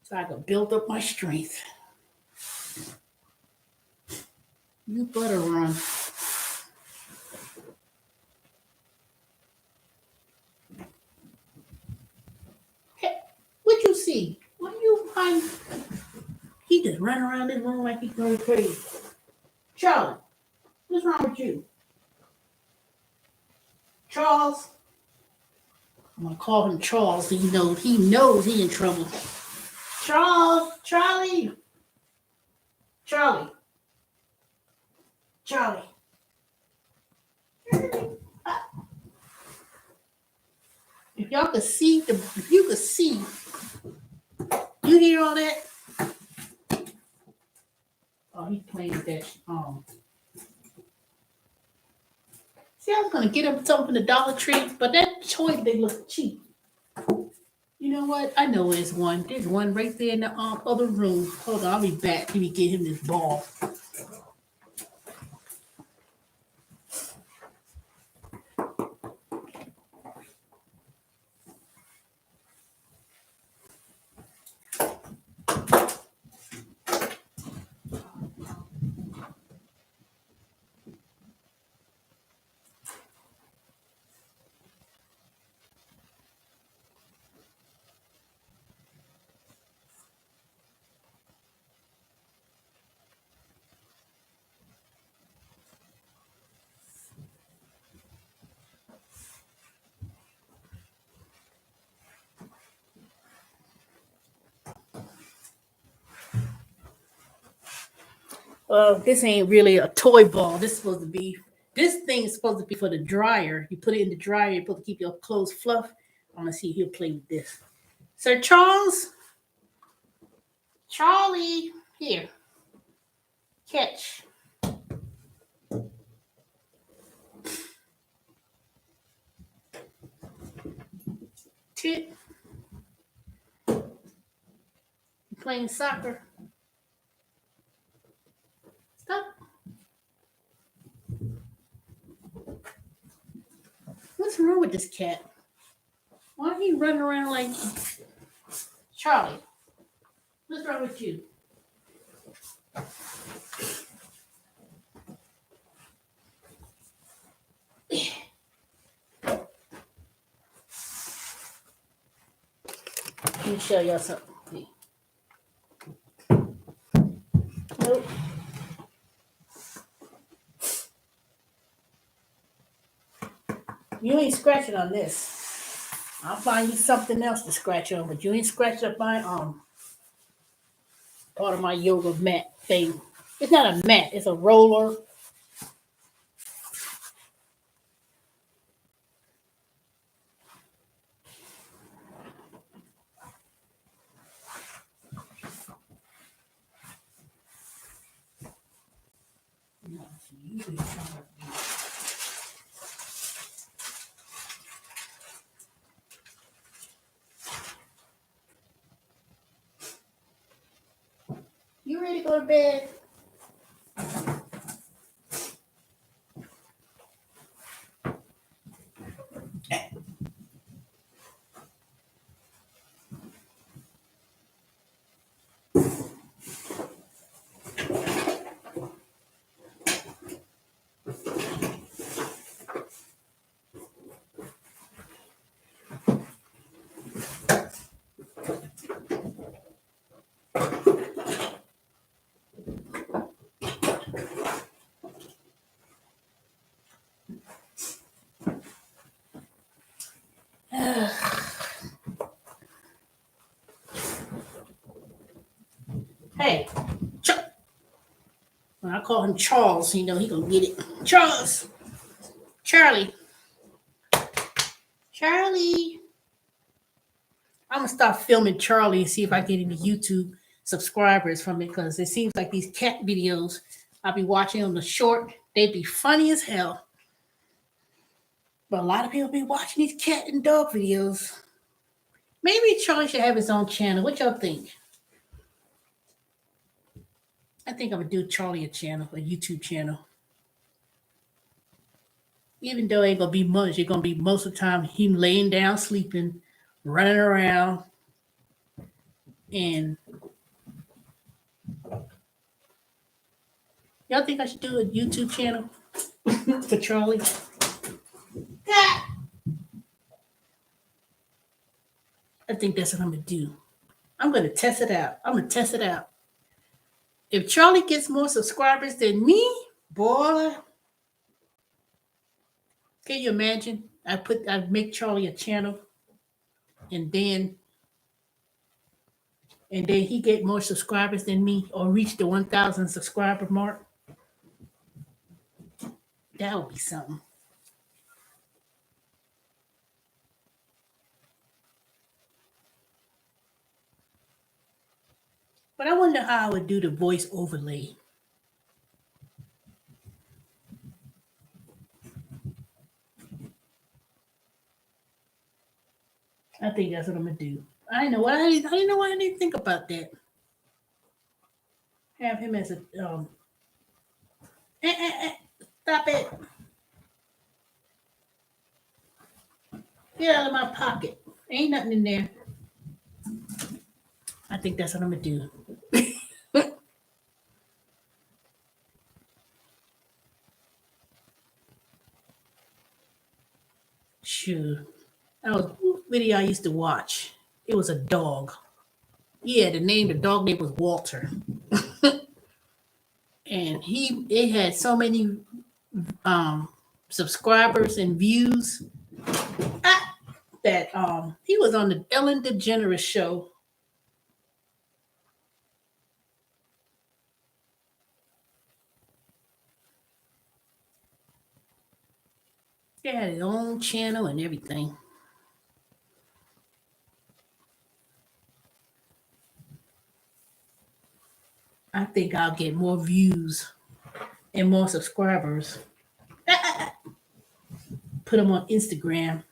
so I can build up my strength. You better run. Hey, what you see? What you find? He just run around this room like he's going crazy. Charlie, what's wrong with you? Charles? I'm gonna call him Charles. He knows he in trouble. Charles, Charlie, Charlie, Charlie. If y'all could see if you could see, you hear all that? Oh, he's playing with that. See, I was gonna get him something from the Dollar Tree, but that toy they look cheap. You know what? I know there's one. There's one right there in the other room. Hold on, I'll be back. Let me get him this ball. This ain't really a toy ball. This thing is supposed to be for the dryer. You put it in the dryer, you're supposed to keep your clothes fluff. I want to see if he'll play with this. Sir Charles? Charlie, here. Catch. Tit. You playing soccer? Stop. What's wrong with this cat? Why are you running around like Charlie? What's wrong with you? Let me show y'all something. Nope. You ain't scratching on this. I'll find you something else to scratch on, but you ain't scratching up my part of my yoga mat thing. It's not a mat, it's a roller. You ready to go to bed? Hey, when I call him Charles, he gonna get it. Charles, Charlie, Charlie. I'm gonna start filming Charlie and see if I get any YouTube subscribers from it because it seems like these cat videos I'll be watching on the short, they'd be funny as hell. But a lot of people be watching these cat and dog videos. Maybe Charlie should have his own channel. What y'all think? I think I'm gonna do Charlie a channel, a YouTube channel. Even though it ain't gonna be much, it's gonna be most of the time him laying down sleeping, running around, and y'all think I should do a YouTube channel for Charlie? I think that's what I'm gonna do. I'm gonna test it out. I'm gonna test it out. If Charlie gets more subscribers than me, boy, can you imagine? I'd make Charlie a channel, and then he get more subscribers than me, or reach the 1,000 subscriber mark. That would be something. But I wonder how I would do the voice overlay. I think that's what I'm gonna do. I know why I didn't know why I didn't think about that. Have him as a stop it. Get out of my pocket. Ain't nothing in there. I think that's what I'm gonna do. Sure. That was a video I used to watch. It was a dog. Yeah, the dog name was Walter. And it had so many subscribers and views that he was on the Ellen DeGeneres show. He had his own channel and everything. I think I'll get more views and more subscribers. Put them on Instagram.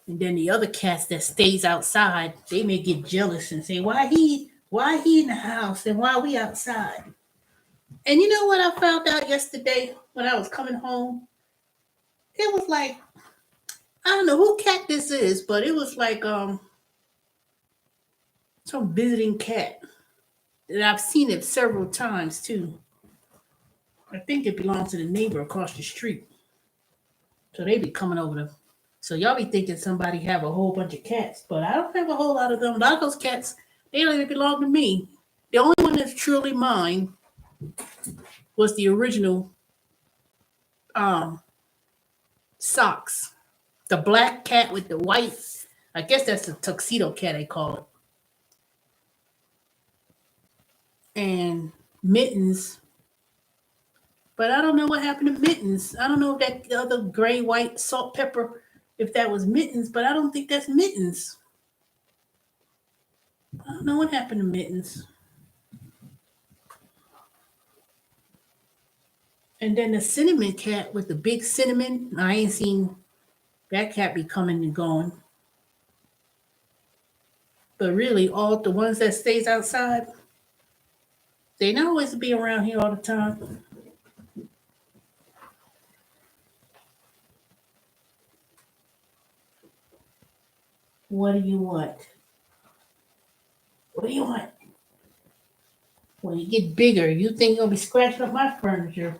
And then the other cats that stays outside, they may get jealous and say, why he in the house and why we outside? And you know what I found out yesterday when I was coming home? It was like, I don't know who cat this is, but it was like some visiting cat. And I've seen it several times too. I think it belongs to the neighbor across the street. So they be coming over to. So y'all be thinking somebody have a whole bunch of cats, but I don't have a whole lot of them. A lot of those cats, they don't even belong to me. The only one that's truly mine was the original socks. The black cat with the white. I guess that's the tuxedo cat they call it. And Mittens. But I don't know what happened to Mittens. I don't know if that other gray, white, salt, pepper, if that was Mittens, but I don't think that's Mittens. I don't know what happened to Mittens. And then the cinnamon cat with the big cinnamon. I ain't seen that cat be coming and going. But really, all the ones that stays outside, they not always be around here all the time. What do you want? What do you want? When you get bigger, you think you'll be scratching up my furniture.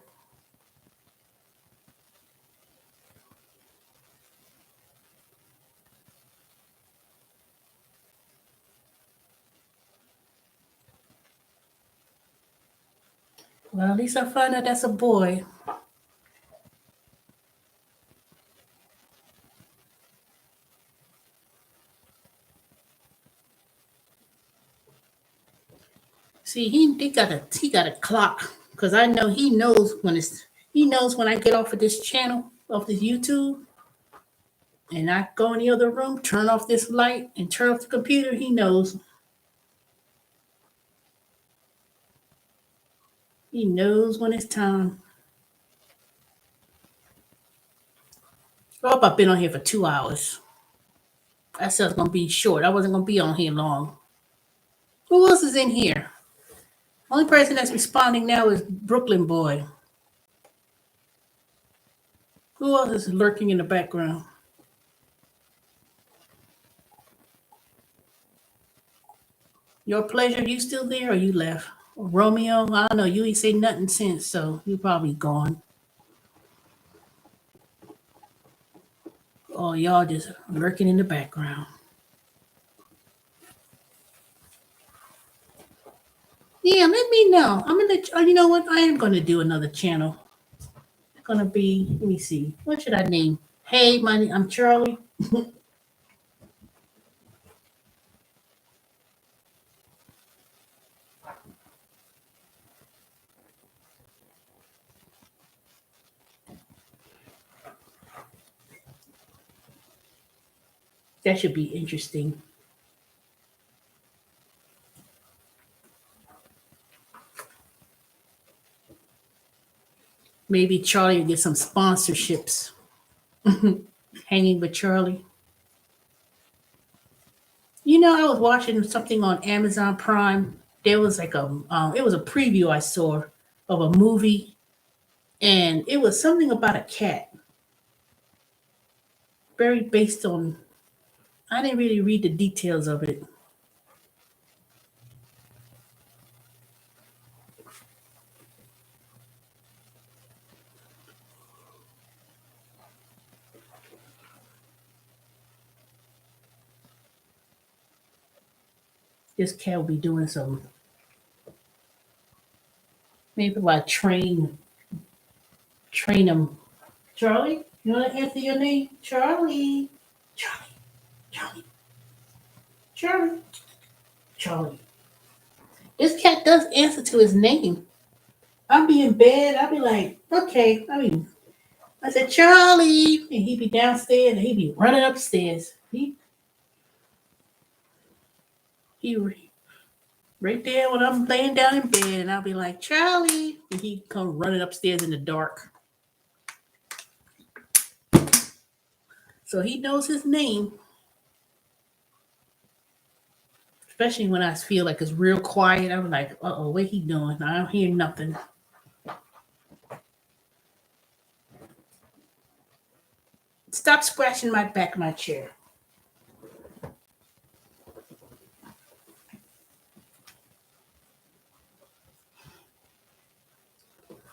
Well, at least I find out that's a boy. See, he got a clock because I know he knows when I get off of this channel, off this YouTube, and I go in the other room, turn off this light, and turn off the computer. He knows. He knows when it's time. I hope I've been on here for 2 hours. I said it's gonna be short. I wasn't gonna be on here long. Who else is in here? Only person that's responding now is Brooklyn Boy. Who else is lurking in the background? Your pleasure, you still there or you left? Romeo, I don't know. You ain't say nothing since, so you probably gone. Oh, y'all just lurking in the background. Yeah, let me know. I'm gonna. You know what? I am gonna do another channel. It's gonna be. Let me see. What should I name? Hey, I'm Charlie. That should be interesting. Maybe Charlie will get some sponsorships. Hanging with Charlie. You know, I was watching something on Amazon Prime. There was like it was a preview I saw of a movie, and it was something about a cat. Very based on. I didn't really read the details of it. This cat will be doing some. Maybe like train him. Charlie, you want to answer your name? Charlie. Charlie. Charlie. Charlie. Charlie. This cat does answer to his name. I'll be in bed. I'll be like, okay. I said, Charlie. And he'd be downstairs and he'd be running upstairs. He right there when I'm laying down in bed and I'll be like, Charlie. And he'd come running upstairs in the dark. So he knows his name. Especially when I feel like it's real quiet. I'm like, uh-oh, what he doing? I don't hear nothing. Stop scratching my back of my chair.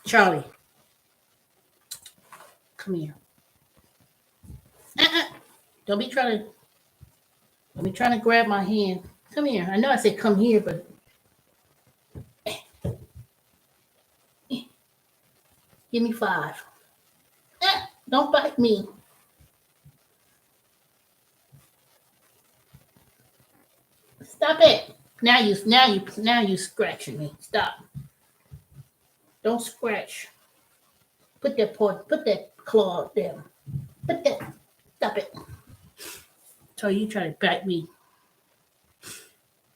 Charlie, come here. Uh-uh. Don't be trying to grab my hand. Come here. I know I said come here, but give me 5. Don't bite me. Stop it. Now you scratching me. Stop. Don't scratch. Put that claw down. Stop it. So you try to bite me.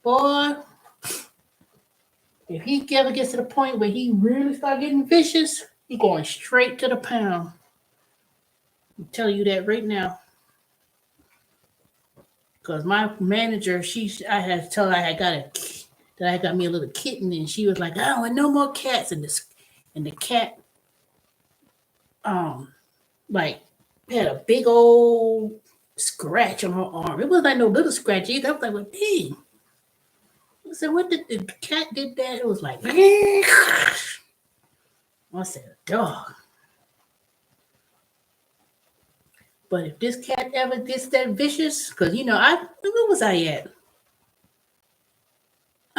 Boy, if he ever gets to the point where he really start getting vicious, he going straight to the pound. I'm telling you that right now. Cause my manager, I had to tell her that I got me a little kitten, and she was like, "I don't want no more cats." And the cat, like had a big old scratch on her arm. It wasn't like no little scratch either. I was like, "Well, dang." I said, "What did the cat did that?" It was like, I said, "Dog." But if this cat ever gets that vicious, because where was I at?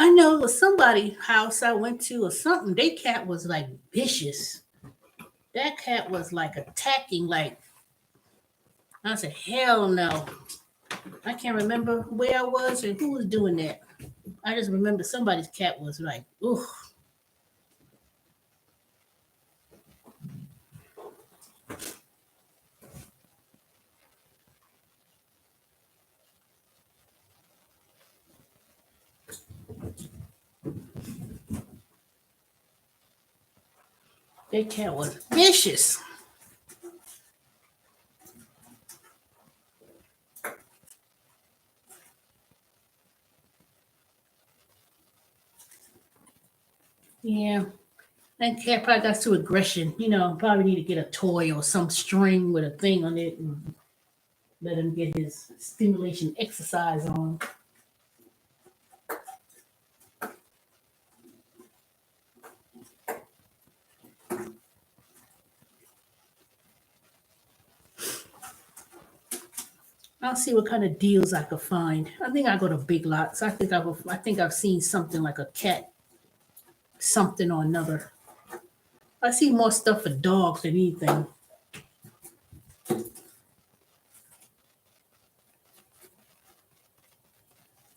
I know it was somebody's house I went to or something. Their cat was like vicious. That cat was like attacking, like I said, hell no. I can't remember where I was and who was doing that. I just remember somebody's cat was like, ooh. That cat was vicious. Yeah. That cat probably got too aggression. Probably need to get a toy or some string with a thing on it and let him get his stimulation exercise on. I'll see what kind of deals I could find. I think I go to Big Lots. I think I've seen something like a cat, something or another. I see more stuff for dogs than anything.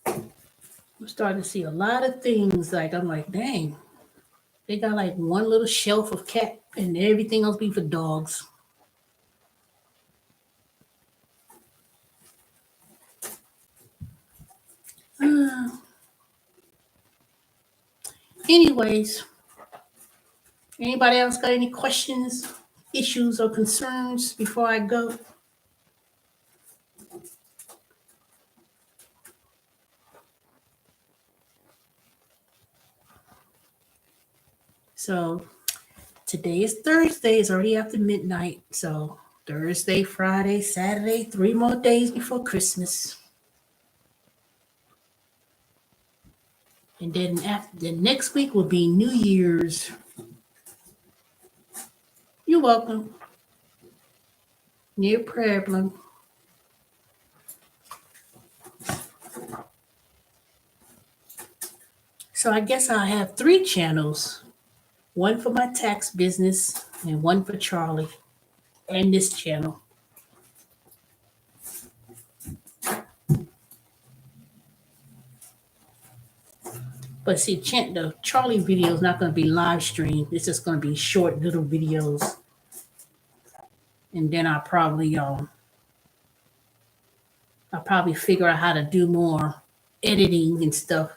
I'm starting to see a lot of things. Like I'm like, dang, they got like one little shelf of cat, and everything else be for dogs. Uh, anyways, anybody else got any questions, issues, or concerns before I go? So today is Thursday. It's already after midnight. So Thursday, Friday, Saturday, 3 more days before Christmas. And then after the next week will be New Year's. You're welcome. No problem. So I guess I'll have 3 channels. One for my tax business and one for Charlie and this channel. But see, the Charlie video is not going to be live streamed. It's just going to be short little videos. And then I'll probably figure out how to do more editing and stuff.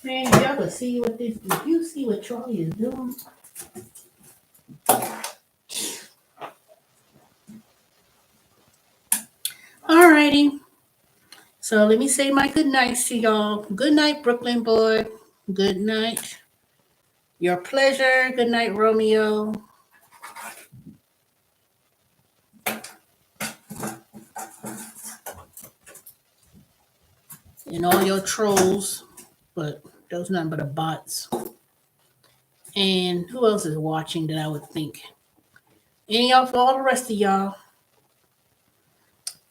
Man, y'all can see what this. If you see what Charlie is doing, alrighty. So let me say my good nights to y'all. Good night, Brooklyn boy. Good night. Your pleasure. Good night, Romeo. And all your trolls, but those nothing but a bots. And who else is watching that I would think? And y'all for all the rest of y'all.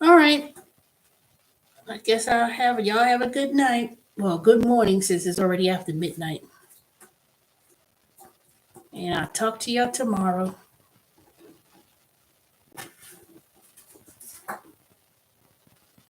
All right. I guess y'all have a good night. Well, good morning since it's already after midnight. And I'll talk to y'all tomorrow.